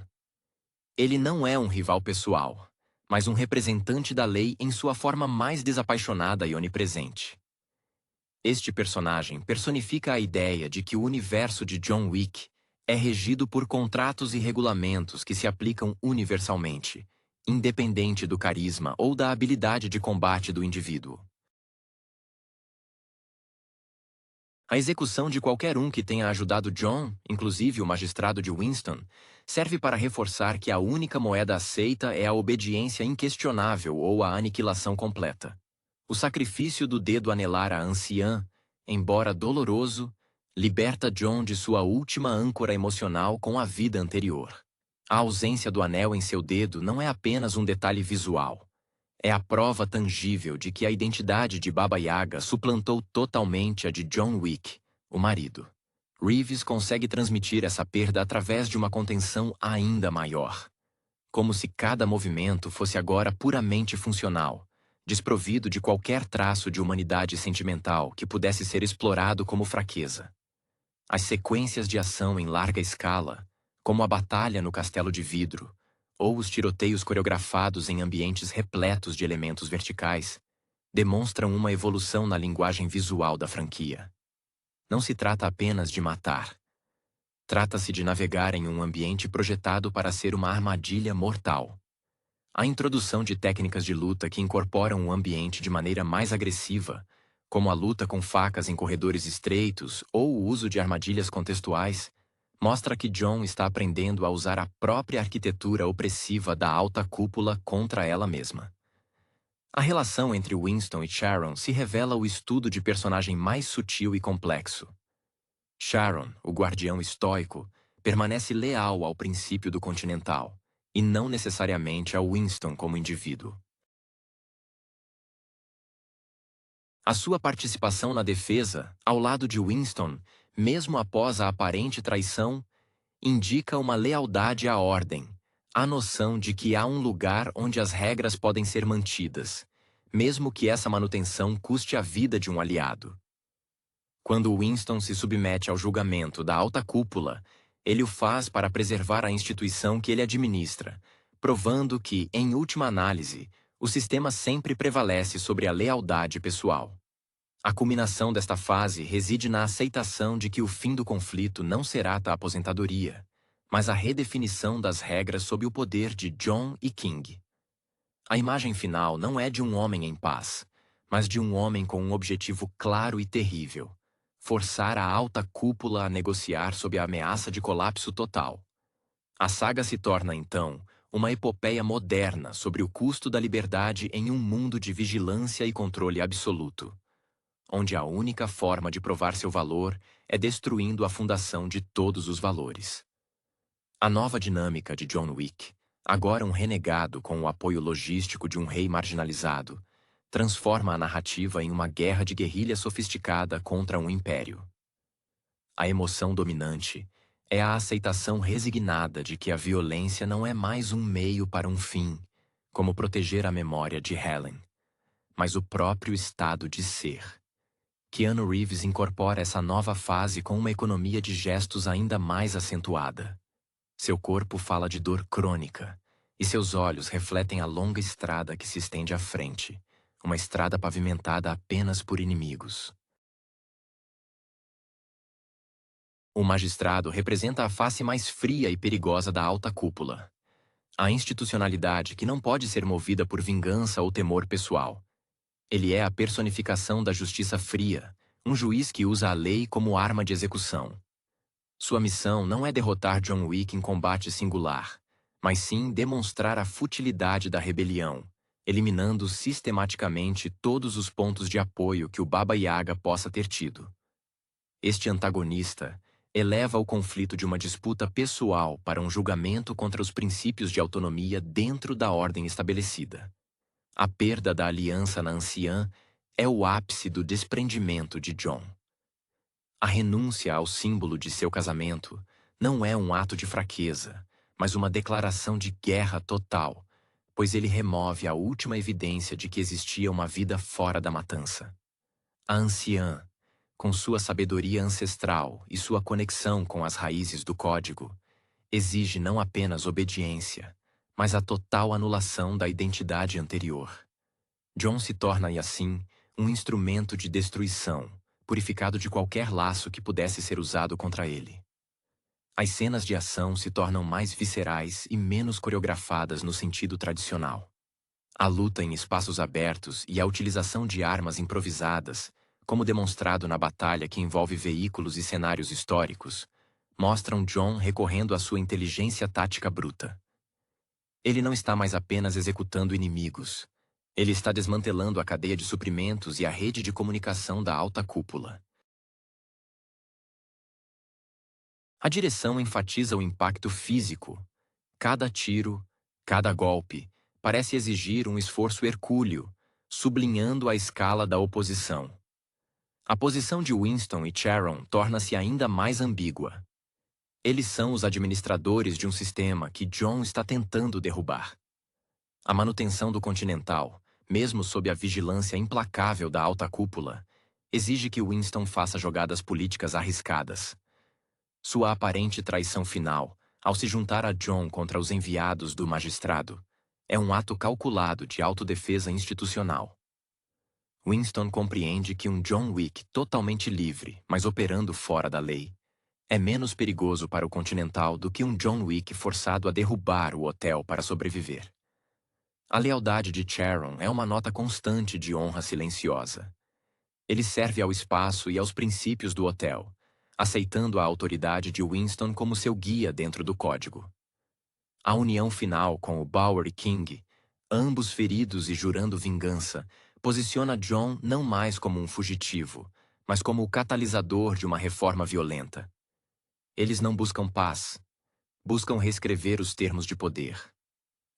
A: Ele não é um rival pessoal, mas um representante da lei em sua forma mais desapaixonada e onipresente. Este personagem personifica a ideia de que o universo de John Wick é regido por contratos e regulamentos que se aplicam universalmente, independente do carisma ou da habilidade de combate do indivíduo. A execução de qualquer um que tenha ajudado John, inclusive o magistrado de Winston, serve para reforçar que a única moeda aceita é a obediência inquestionável ou a aniquilação completa. O sacrifício do dedo anelar à anciã, embora doloroso, liberta John de sua última âncora emocional com a vida anterior. A ausência do anel em seu dedo não é apenas um detalhe visual. É a prova tangível de que a identidade de Baba Yaga suplantou totalmente a de John Wick, o marido. Reeves consegue transmitir essa perda através de uma contenção ainda maior. Como se cada movimento fosse agora puramente funcional, desprovido de qualquer traço de humanidade sentimental que pudesse ser explorado como fraqueza. As sequências de ação em larga escala, como a batalha no Castelo de Vidro, ou os tiroteios coreografados em ambientes repletos de elementos verticais, demonstram uma evolução na linguagem visual da franquia. Não se trata apenas de matar. Trata-se de navegar em um ambiente projetado para ser uma armadilha mortal. A introdução de técnicas de luta que incorporam o ambiente de maneira mais agressiva, como a luta com facas em corredores estreitos ou o uso de armadilhas contextuais, mostra que John está aprendendo a usar a própria arquitetura opressiva da alta cúpula contra ela mesma. A relação entre Winston e Sharon se revela o estudo de personagem mais sutil e complexo. Sharon, o guardião estoico, permanece leal ao princípio do Continental, e não necessariamente a Winston como indivíduo. A sua participação na defesa, ao lado de Winston, mesmo após a aparente traição, indica uma lealdade à ordem, a noção de que há um lugar onde as regras podem ser mantidas, mesmo que essa manutenção custe a vida de um aliado. Quando Winston se submete ao julgamento da alta cúpula, ele o faz para preservar a instituição que ele administra, provando que, em última análise, o sistema sempre prevalece sobre a lealdade pessoal. A culminação desta fase reside na aceitação de que o fim do conflito não será a aposentadoria, mas a redefinição das regras sob o poder de John e King. A imagem final não é de um homem em paz, mas de um homem com um objetivo claro e terrível: forçar a alta cúpula a negociar sob a ameaça de colapso total. A saga se torna, então, uma epopeia moderna sobre o custo da liberdade em um mundo de vigilância e controle absoluto, onde a única forma de provar seu valor é destruindo a fundação de todos os valores. A nova dinâmica de John Wick, agora um renegado com o apoio logístico de um rei marginalizado, transforma a narrativa em uma guerra de guerrilha sofisticada contra um império. A emoção dominante é a aceitação resignada de que a violência não é mais um meio para um fim, como proteger a memória de Helen, mas o próprio estado de ser. Keanu Reeves incorpora essa nova fase com uma economia de gestos ainda mais acentuada. Seu corpo fala de dor crônica, e seus olhos refletem a longa estrada que se estende à frente, uma estrada pavimentada apenas por inimigos. O magistrado representa a face mais fria e perigosa da alta cúpula. A institucionalidade que não pode ser movida por vingança ou temor pessoal. Ele é a personificação da justiça fria, um juiz que usa a lei como arma de execução. Sua missão não é derrotar John Wick em combate singular, mas sim demonstrar a futilidade da rebelião, eliminando sistematicamente todos os pontos de apoio que o Baba Yaga possa ter tido. Este antagonista eleva o conflito de uma disputa pessoal para um julgamento contra os princípios de autonomia dentro da ordem estabelecida. A perda da aliança na anciã é o ápice do desprendimento de John. A renúncia ao símbolo de seu casamento não é um ato de fraqueza, mas uma declaração de guerra total, pois ele remove a última evidência de que existia uma vida fora da matança. A anciã, com sua sabedoria ancestral e sua conexão com as raízes do código, exige não apenas obediência, mas a total anulação da identidade anterior. Jon se torna, assim, um instrumento de destruição, purificado de qualquer laço que pudesse ser usado contra ele. As cenas de ação se tornam mais viscerais e menos coreografadas no sentido tradicional. A luta em espaços abertos e a utilização de armas improvisadas, como demonstrado na batalha que envolve veículos e cenários históricos, mostram Jon recorrendo à sua inteligência tática bruta. Ele não está mais apenas executando inimigos. Ele está desmantelando a cadeia de suprimentos e a rede de comunicação da alta cúpula. A direção enfatiza o impacto físico. Cada tiro, cada golpe, parece exigir um esforço hercúleo, sublinhando a escala da oposição. A posição de Winston e Sharon torna-se ainda mais ambígua. Eles são os administradores de um sistema que Jon está tentando derrubar. A manutenção do Continental, mesmo sob a vigilância implacável da alta cúpula, exige que Winston faça jogadas políticas arriscadas. Sua aparente traição final, ao se juntar a Jon contra os enviados do magistrado, é um ato calculado de autodefesa institucional. Winston compreende que um John Wick totalmente livre, mas operando fora da lei, é menos perigoso para o Continental do que um John Wick forçado a derrubar o hotel para sobreviver. A lealdade de Sharon é uma nota constante de honra silenciosa. Ele serve ao espaço e aos princípios do hotel, aceitando a autoridade de Winston como seu guia dentro do código. A união final com o Bowery King, ambos feridos e jurando vingança, posiciona Jon não mais como um fugitivo, mas como o catalisador de uma reforma violenta. Eles não buscam paz, buscam reescrever os termos de poder.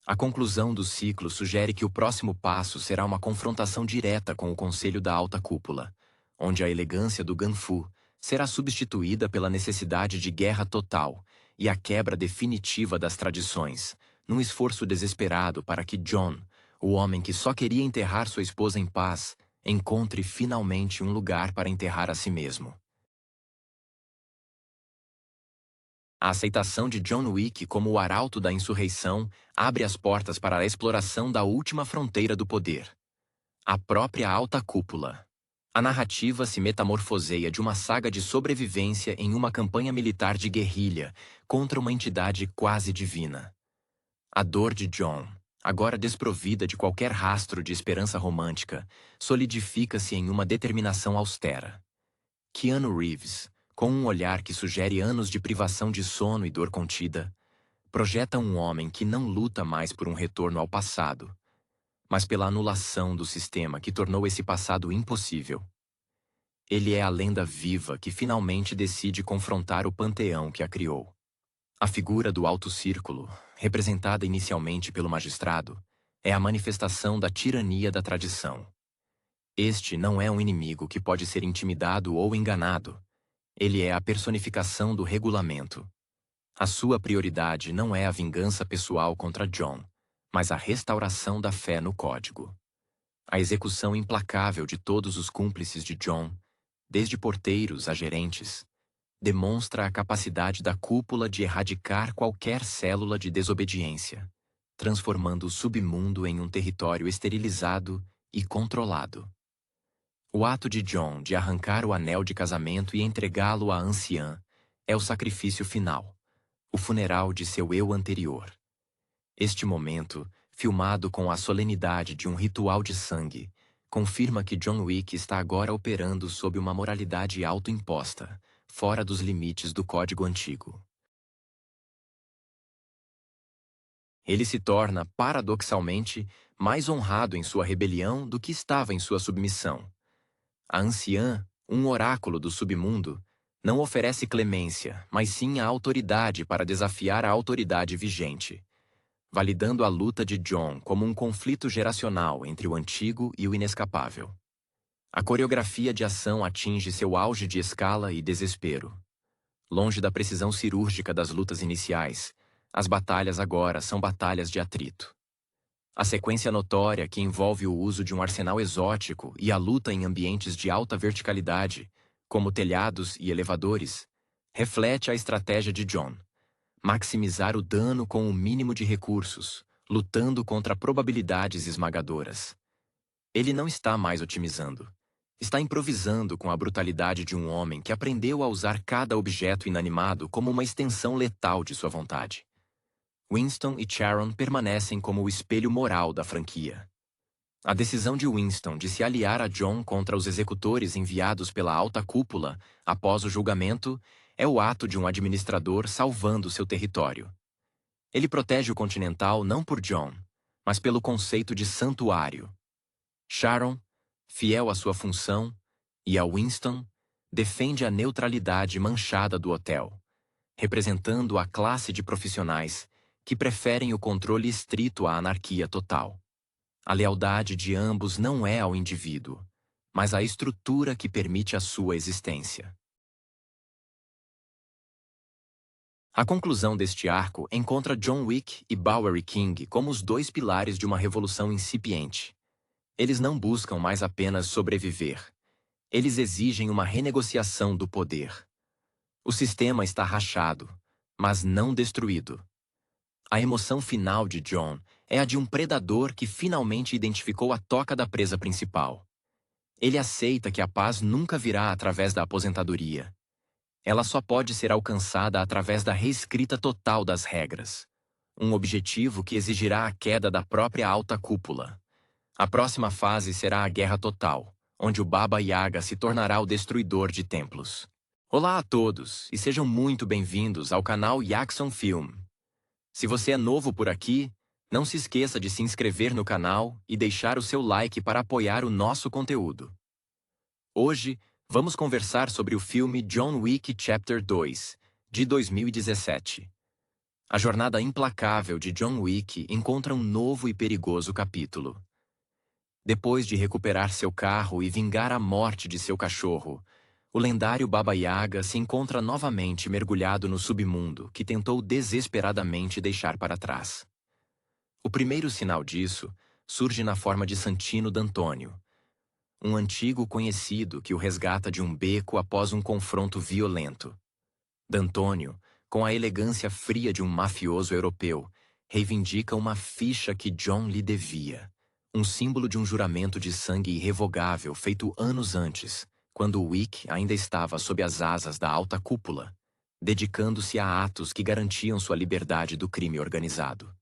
A: A conclusão do ciclo sugere que o próximo passo será uma confrontação direta com o Conselho da Alta Cúpula, onde a elegância do Ganfu será substituída pela necessidade de guerra total e a quebra definitiva das tradições, num esforço desesperado para que Jon, o homem que só queria enterrar sua esposa em paz, encontre finalmente um lugar para enterrar a si mesmo. A aceitação de John Wick como o arauto da insurreição abre as portas para a exploração da última fronteira do poder. A própria alta cúpula. A narrativa se metamorfoseia de uma saga de sobrevivência em uma campanha militar de guerrilha contra uma entidade quase divina. A dor de Jon, agora desprovida de qualquer rastro de esperança romântica, solidifica-se em uma determinação austera. Keanu Reeves, com um olhar que sugere anos de privação de sono e dor contida, projeta um homem que não luta mais por um retorno ao passado, mas pela anulação do sistema que tornou esse passado impossível. Ele é a lenda viva que finalmente decide confrontar o panteão que a criou. A figura do Alto Círculo, representada inicialmente pelo magistrado, é a manifestação da tirania da tradição. Este não é um inimigo que pode ser intimidado ou enganado. Ele é a personificação do regulamento. A sua prioridade não é a vingança pessoal contra Jon, mas a restauração da fé no código. A execução implacável de todos os cúmplices de Jon, desde porteiros a gerentes, demonstra a capacidade da cúpula de erradicar qualquer célula de desobediência, transformando o submundo em um território esterilizado e controlado. O ato de Jon de arrancar o anel de casamento e entregá-lo à anciã é o sacrifício final, o funeral de seu eu anterior. Este momento, filmado com a solenidade de um ritual de sangue, confirma que John Wick está agora operando sob uma moralidade autoimposta, fora dos limites do código antigo. Ele se torna, paradoxalmente, mais honrado em sua rebelião do que estava em sua submissão. A anciã, um oráculo do submundo, não oferece clemência, mas sim a autoridade para desafiar a autoridade vigente, validando a luta de Jon como um conflito geracional entre o antigo e o inescapável. A coreografia de ação atinge seu auge de escala e desespero. Longe da precisão cirúrgica das lutas iniciais, as batalhas agora são batalhas de atrito. A sequência notória que envolve o uso de um arsenal exótico e a luta em ambientes de alta verticalidade como telhados e elevadores, reflete a estratégia de John: maximizar o dano com o mínimo de recursos, lutando contra probabilidades esmagadoras. Ele não está mais otimizando. Está improvisando com a brutalidade de um homem que aprendeu a usar cada objeto inanimado como uma extensão letal de sua vontade. Winston e Sharon permanecem como o espelho moral da franquia. A decisão de Winston de se aliar a John contra os executores enviados pela alta cúpula após o julgamento é o ato de um administrador salvando seu território. Ele protege o Continental não por John, mas pelo conceito de santuário. Sharon, fiel à sua função, e a Winston, defende a neutralidade manchada do hotel, representando a classe de profissionais que preferem o controle estrito à anarquia total. A lealdade de ambos não é ao indivíduo, mas à estrutura que permite a sua existência. A conclusão deste arco encontra John Wick e Bowery King como os dois pilares de uma revolução incipiente. Eles não buscam mais apenas sobreviver. Eles exigem uma renegociação do poder. O sistema está rachado, mas não destruído. A emoção final de John é a de um predador que finalmente identificou a toca da presa principal. Ele aceita que a paz nunca virá através da aposentadoria. Ela só pode ser alcançada através da reescrita total das regras. Um objetivo que exigirá a queda da própria alta cúpula. A próxima fase será a Guerra Total, onde o Baba Yaga se tornará o destruidor de templos. Olá a todos e sejam muito bem-vindos ao canal Yaxon Film. Se você é novo por aqui, não se esqueça de se inscrever no canal e deixar o seu like para apoiar o nosso conteúdo. Hoje, vamos conversar sobre o filme John Wick Chapter 2, de 2017. A jornada implacável de John Wick encontra um novo e perigoso capítulo. Depois de recuperar seu carro e vingar a morte de seu cachorro, o lendário Baba Yaga se encontra novamente mergulhado no submundo que tentou desesperadamente deixar para trás. O primeiro sinal disso surge na forma de Santino D'Antônio, um antigo conhecido que o resgata de um beco após um confronto violento. D'Antônio, com a elegância fria de um mafioso europeu, reivindica uma ficha que John lhe devia. Um símbolo de um juramento de sangue irrevogável feito anos antes, quando Wick ainda estava sob as asas da alta cúpula, dedicando-se a atos que garantiam sua liberdade do crime organizado.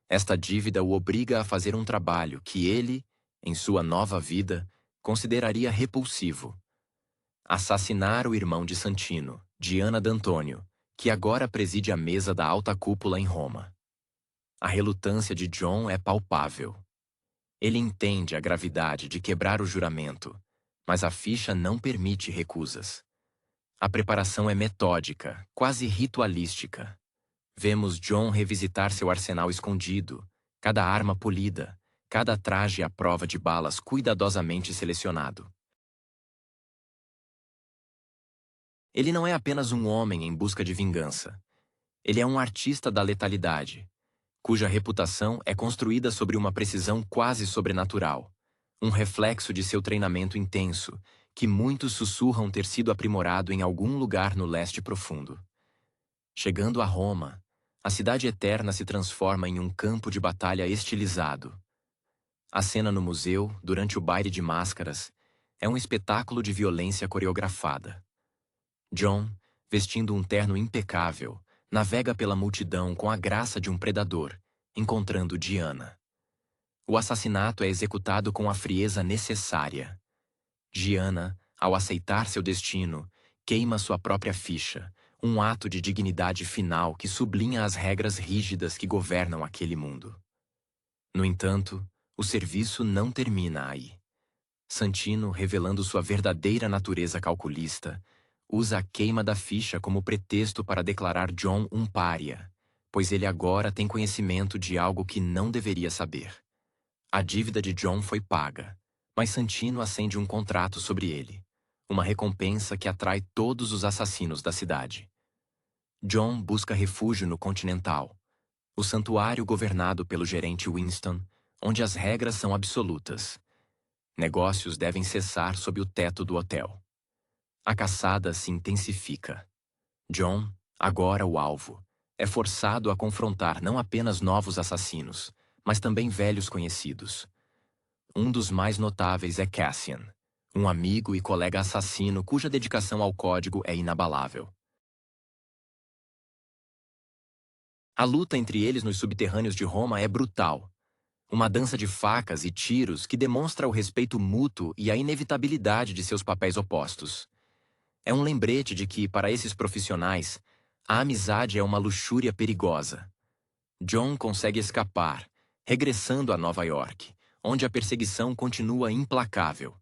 A: Esta dívida o obriga a fazer um trabalho que ele, em sua nova vida, consideraria repulsivo: assassinar o irmão de Santino, Diana D'Antônio, que agora preside a mesa da alta cúpula em Roma. A relutância de John é palpável. Ele entende a gravidade de quebrar o juramento, mas a ficha não permite recusas. A preparação é metódica, quase ritualística. Vemos John revisitar seu arsenal escondido, cada arma polida, cada traje à prova de balas cuidadosamente selecionado. Ele não é apenas um homem em busca de vingança. Ele é um artista da letalidade, cuja reputação é construída sobre uma precisão quase sobrenatural, um reflexo de seu treinamento intenso, que muitos sussurram ter sido aprimorado em algum lugar no leste profundo. Chegando a Roma, a cidade eterna se transforma em um campo de batalha estilizado. A cena no museu, durante o baile de máscaras, é um espetáculo de violência coreografada. John, vestindo um terno impecável, navega pela multidão com a graça de um predador, encontrando Diana. O assassinato é executado com a frieza necessária. Diana, ao aceitar seu destino, queima sua própria ficha, um ato de dignidade final que sublinha as regras rígidas que governam aquele mundo. No entanto, o serviço não termina aí. Santino, revelando sua verdadeira natureza calculista, usa a queima da ficha como pretexto para declarar John um pária, pois ele agora tem conhecimento de algo que não deveria saber. A dívida de John foi paga, mas Santino acende um contrato sobre ele, uma recompensa que atrai todos os assassinos da cidade. John busca refúgio no Continental, o santuário governado pelo gerente Winston, onde as regras são absolutas. Negócios devem cessar sob o teto do hotel. A caçada se intensifica. John, agora o alvo, é forçado a confrontar não apenas novos assassinos, mas também velhos conhecidos. Um dos mais notáveis é Cassian, um amigo e colega assassino cuja dedicação ao código é inabalável. A luta entre eles nos subterrâneos de Roma é brutal. Uma dança de facas e tiros que demonstra o respeito mútuo e a inevitabilidade de seus papéis opostos. É um lembrete de que, para esses profissionais, a amizade é uma luxúria perigosa. John consegue escapar, regressando a Nova York, onde a perseguição continua implacável.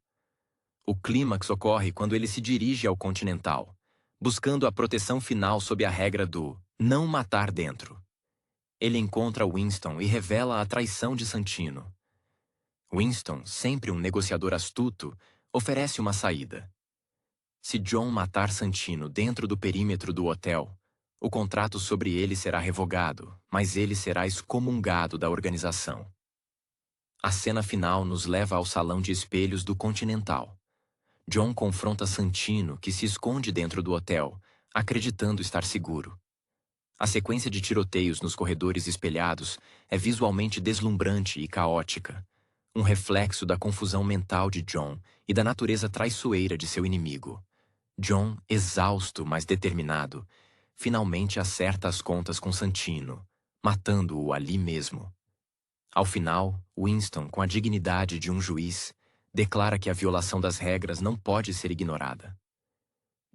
A: O clímax ocorre quando ele se dirige ao Continental, buscando a proteção final sob a regra do não matar dentro. Ele encontra Winston e revela a traição de Santino. Winston, sempre um negociador astuto, oferece uma saída. Se John matar Santino dentro do perímetro do hotel, o contrato sobre ele será revogado, mas ele será excomungado da organização. A cena final nos leva ao salão de espelhos do Continental. John confronta Santino, que se esconde dentro do hotel, acreditando estar seguro. A sequência de tiroteios nos corredores espelhados é visualmente deslumbrante e caótica, um reflexo da confusão mental de John e da natureza traiçoeira de seu inimigo. John, exausto, mas determinado, finalmente acerta as contas com Santino, matando-o ali mesmo. Ao final, Winston, com a dignidade de um juiz, declara que a violação das regras não pode ser ignorada.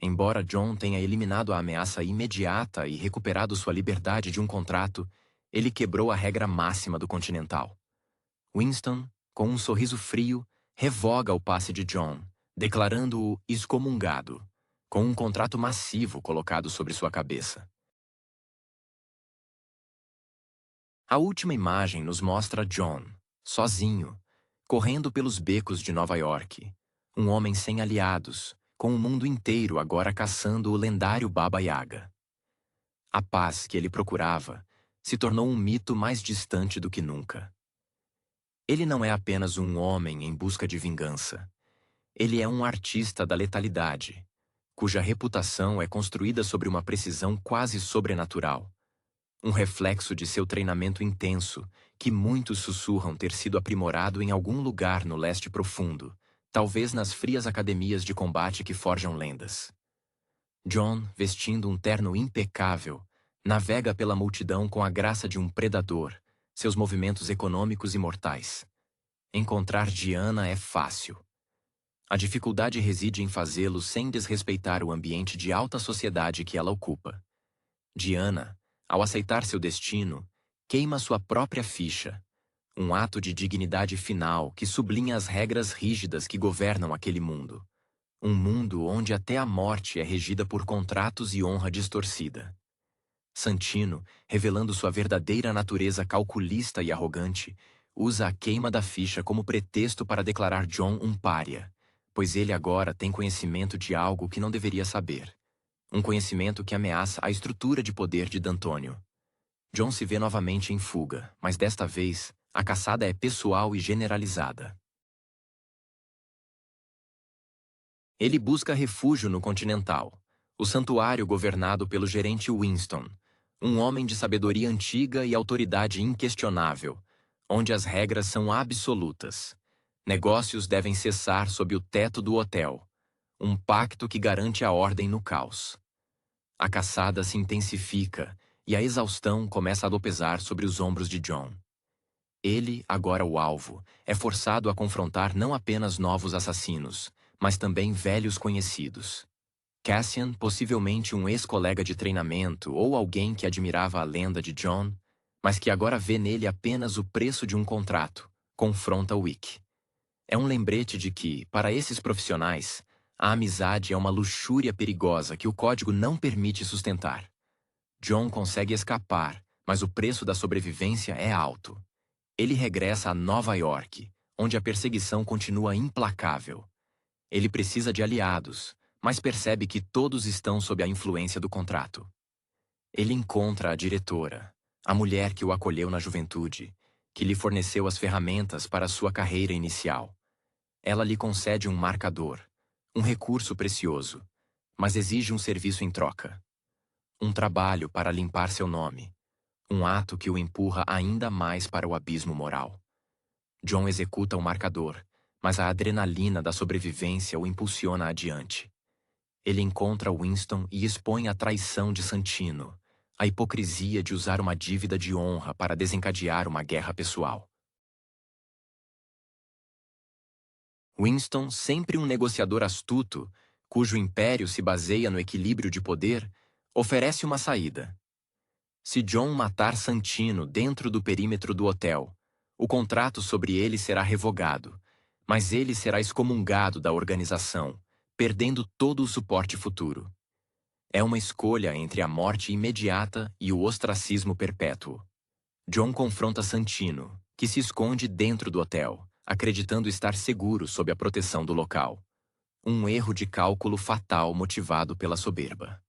A: Embora John tenha eliminado a ameaça imediata e recuperado sua liberdade de um contrato, ele quebrou a regra máxima do Continental. Winston, com um sorriso frio, revoga o passe de John, declarando-o excomungado, com um contrato massivo colocado sobre sua cabeça. A última imagem nos mostra John, sozinho, correndo pelos becos de Nova York, um homem sem aliados, com o mundo inteiro agora caçando o lendário Baba Yaga. A paz que ele procurava se tornou um mito mais distante do que nunca. Ele não é apenas um homem em busca de vingança. Ele é um artista da letalidade, cuja reputação é construída sobre uma precisão quase sobrenatural. Um reflexo de seu treinamento intenso, que muitos sussurram ter sido aprimorado em algum lugar no leste profundo, talvez nas frias academias de combate que forjam lendas. John, vestindo um terno impecável, navega pela multidão com a graça de um predador, seus movimentos econômicos e mortais. Encontrar Diana é fácil. A dificuldade reside em fazê-lo sem desrespeitar o ambiente de alta sociedade que ela ocupa. Diana, ao aceitar seu destino, queima sua própria ficha, um ato de dignidade final que sublinha as regras rígidas que governam aquele mundo. Um mundo onde até a morte é regida por contratos e honra distorcida. Santino, revelando sua verdadeira natureza calculista e arrogante, usa a queima da ficha como pretexto para declarar John um pária, pois ele agora tem conhecimento de algo que não deveria saber. Um conhecimento que ameaça a estrutura de poder de D'Antônio. John se vê novamente em fuga, mas desta vez, a caçada é pessoal e generalizada. Ele busca refúgio no Continental, o santuário governado pelo gerente Winston, um homem de sabedoria antiga e autoridade inquestionável, onde as regras são absolutas. Negócios devem cessar sob o teto do hotel, um pacto que garante a ordem no caos. A caçada se intensifica e a exaustão começa a pesar sobre os ombros de John. Ele, agora o alvo, é forçado a confrontar não apenas novos assassinos, mas também velhos conhecidos. Cassian, possivelmente um ex-colega de treinamento ou alguém que admirava a lenda de John, mas que agora vê nele apenas o preço de um contrato, confronta Wick. É um lembrete de que, para esses profissionais, a amizade é uma luxúria perigosa que o código não permite sustentar. John consegue escapar, mas o preço da sobrevivência é alto. Ele regressa a Nova York, onde a perseguição continua implacável. Ele precisa de aliados, mas percebe que todos estão sob a influência do contrato. Ele encontra a diretora, a mulher que o acolheu na juventude, que lhe forneceu as ferramentas para sua carreira inicial. Ela lhe concede um marcador, um recurso precioso, mas exige um serviço em troca. Um trabalho para limpar seu nome. Um ato que o empurra ainda mais para o abismo moral. John executa o marcador, mas a adrenalina da sobrevivência o impulsiona adiante. Ele encontra Winston e expõe a traição de Santino, a hipocrisia de usar uma dívida de honra para desencadear uma guerra pessoal. Winston, sempre um negociador astuto, cujo império se baseia no equilíbrio de poder, oferece uma saída. Se John matar Santino dentro do perímetro do hotel, o contrato sobre ele será revogado, mas ele será excomungado da organização, perdendo todo o suporte futuro. É uma escolha entre a morte imediata e o ostracismo perpétuo. John confronta Santino, que se esconde dentro do hotel, acreditando estar seguro sob a proteção do local. Um erro de cálculo fatal motivado pela soberba.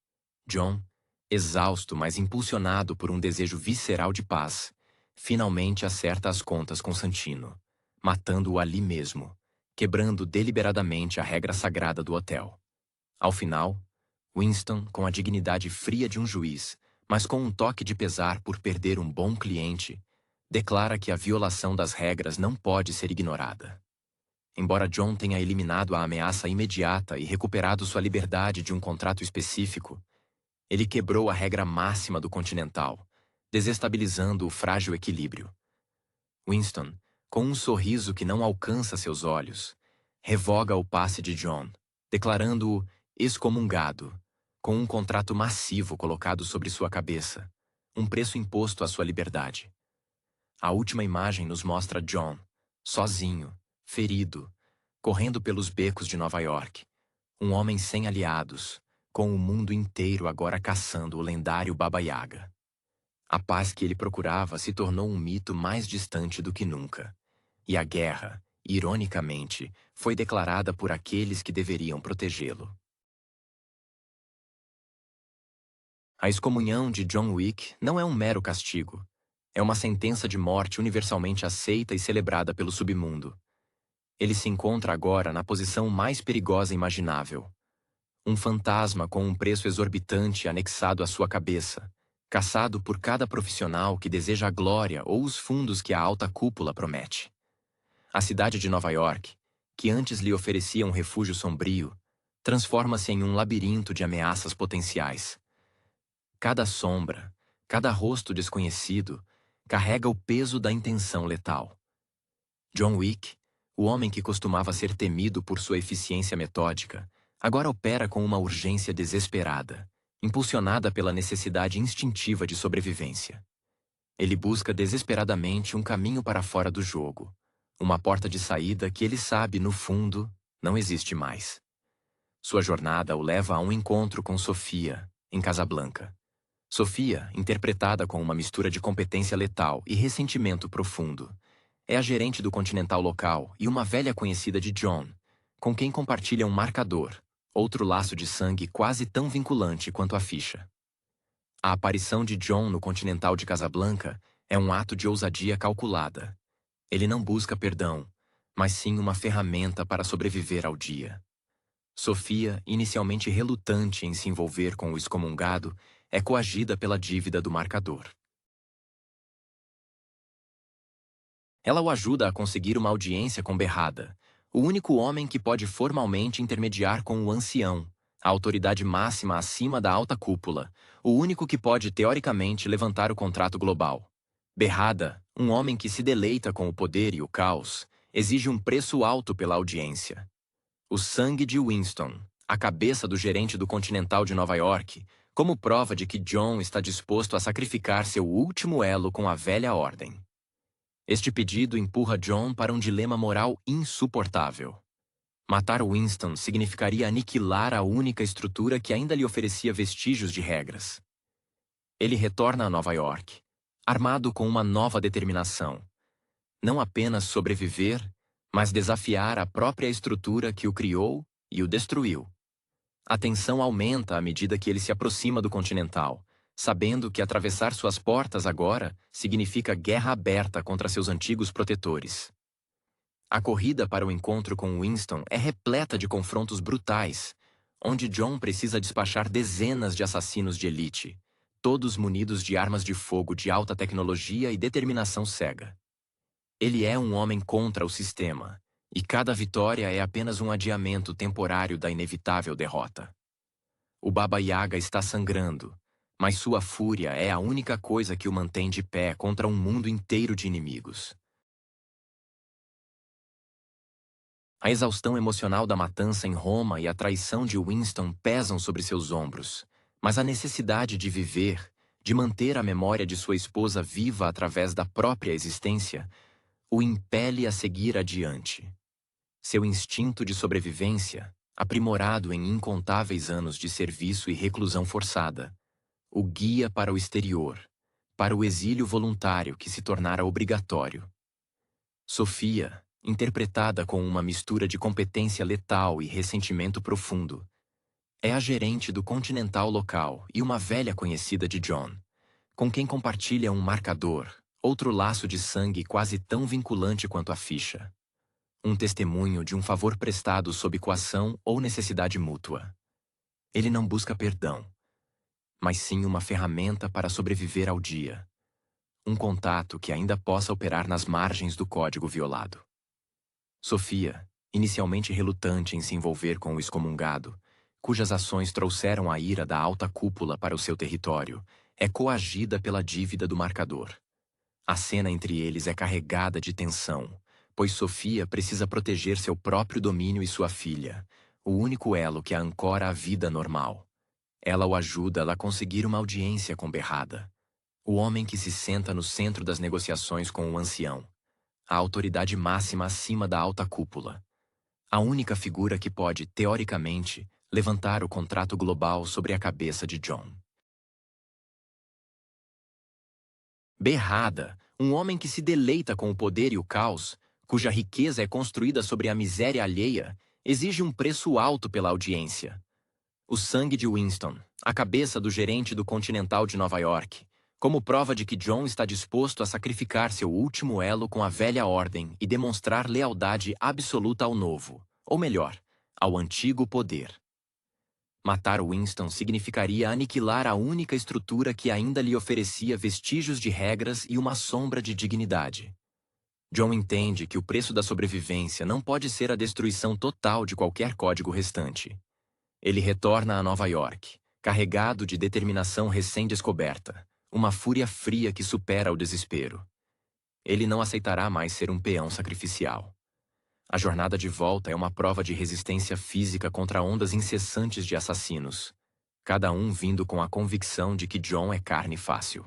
A: John, exausto mas impulsionado por um desejo visceral de paz, finalmente acerta as contas com Santino, matando-o ali mesmo, quebrando deliberadamente a regra sagrada do hotel. Ao final, Winston, com a dignidade fria de um juiz, mas com um toque de pesar por perder um bom cliente, declara que a violação das regras não pode ser ignorada. Embora John tenha eliminado a ameaça imediata e recuperado sua liberdade de um contrato específico, ele quebrou a regra máxima do Continental, desestabilizando o frágil equilíbrio. Winston, com um sorriso que não alcança seus olhos, revoga o passe de John, declarando-o excomungado, com um contrato massivo colocado sobre sua cabeça, um preço imposto à sua liberdade. A última imagem nos mostra John, sozinho, ferido, correndo pelos becos de Nova York, um homem sem aliados, com o mundo inteiro agora caçando o lendário Baba Yaga. A paz que ele procurava se tornou um mito mais distante do que nunca, e a guerra, ironicamente, foi declarada por aqueles que deveriam protegê-lo. A excomunhão de John Wick não é um mero castigo. É uma sentença de morte universalmente aceita e celebrada pelo submundo. Ele se encontra agora na posição mais perigosa imaginável. Um fantasma com um preço exorbitante anexado à sua cabeça, caçado por cada profissional que deseja a glória ou os fundos que a alta cúpula promete. A cidade de Nova York, que antes lhe oferecia um refúgio sombrio, transforma-se em um labirinto de ameaças potenciais. Cada sombra, cada rosto desconhecido, carrega o peso da intenção letal. John Wick, o homem que costumava ser temido por sua eficiência metódica, agora opera com uma urgência desesperada, impulsionada pela necessidade instintiva de sobrevivência. Ele busca desesperadamente um caminho para fora do jogo, uma porta de saída que ele sabe, no fundo, não existe mais. Sua jornada o leva a um encontro com Sofia, em Casablanca. Sofia, interpretada com uma mistura de competência letal e ressentimento profundo, é a gerente do Continental local e uma velha conhecida de John, com quem compartilha um marcador, outro laço de sangue quase tão vinculante quanto a ficha. A aparição de John no Continental de Casablanca é um ato de ousadia calculada. Ele não busca perdão, mas sim uma ferramenta para sobreviver ao dia. Sofia, inicialmente relutante em se envolver com o excomungado, é coagida pela dívida do marcador. Ela o ajuda a conseguir uma audiência com Berrada, o único homem que pode formalmente intermediar com o ancião, a autoridade máxima acima da alta cúpula, o único que pode teoricamente levantar o contrato global. Berrada, um homem que se deleita com o poder e o caos, exige um preço alto pela audiência. O sangue de Winston, a cabeça do gerente do Continental de Nova York, como prova de que John está disposto a sacrificar seu último elo com a velha ordem. Este pedido empurra John para um dilema moral insuportável. Matar Winston significaria aniquilar a única estrutura que ainda lhe oferecia vestígios de regras. Ele retorna a Nova York, armado com uma nova determinação. Não apenas sobreviver, mas desafiar a própria estrutura que o criou e o destruiu. A tensão aumenta à medida que ele se aproxima do Continental, sabendo que atravessar suas portas agora significa guerra aberta contra seus antigos protetores. A corrida para o encontro com Winston é repleta de confrontos brutais, onde John precisa despachar dezenas de assassinos de elite, todos munidos de armas de fogo de alta tecnologia e determinação cega. Ele é um homem contra o sistema, e cada vitória é apenas um adiamento temporário da inevitável derrota. O Baba Yaga está sangrando, mas sua fúria é a única coisa que o mantém de pé contra um mundo inteiro de inimigos. A exaustão emocional da matança em Roma e a traição de Winston pesam sobre seus ombros, mas a necessidade de viver, de manter a memória de sua esposa viva através da própria existência, o impele a seguir adiante. Seu instinto de sobrevivência, aprimorado em incontáveis anos de serviço e reclusão forçada, o guia para o exterior, para o exílio voluntário que se tornara obrigatório. Sofia, interpretada com uma mistura de competência letal e ressentimento profundo, é a gerente do Continental local e uma velha conhecida de John, com quem compartilha um marcador, outro laço de sangue quase tão vinculante quanto a ficha. Um testemunho de um favor prestado sob coação ou necessidade mútua. Ele não busca perdão, mas sim uma ferramenta para sobreviver ao dia. Um contato que ainda possa operar nas margens do código violado. Sofia, inicialmente relutante em se envolver com o excomungado, cujas ações trouxeram a ira da alta cúpula para o seu território, é coagida pela dívida do marcador. A cena entre eles é carregada de tensão, pois Sofia precisa proteger seu próprio domínio e sua filha, o único elo que a ancora à vida normal. Ela o ajuda a conseguir uma audiência com Berrada, o homem que se senta no centro das negociações com o ancião, a autoridade máxima acima da alta cúpula, a única figura que pode, teoricamente, levantar o contrato global sobre a cabeça de John. Berrada, um homem que se deleita com o poder e o caos, cuja riqueza é construída sobre a miséria alheia, exige um preço alto pela audiência. O sangue de Winston, a cabeça do gerente do Continental de Nova York, como prova de que John está disposto a sacrificar seu último elo com a velha ordem e demonstrar lealdade absoluta ao novo, ou melhor, ao antigo poder. Matar Winston significaria aniquilar a única estrutura que ainda lhe oferecia vestígios de regras e uma sombra de dignidade. John entende que o preço da sobrevivência não pode ser a destruição total de qualquer código restante. Ele retorna a Nova York, carregado de determinação recém-descoberta, uma fúria fria que supera o desespero. Ele não aceitará mais ser um peão sacrificial. A jornada de volta é uma prova de resistência física contra ondas incessantes de assassinos, cada um vindo com a convicção de que John é carne fácil.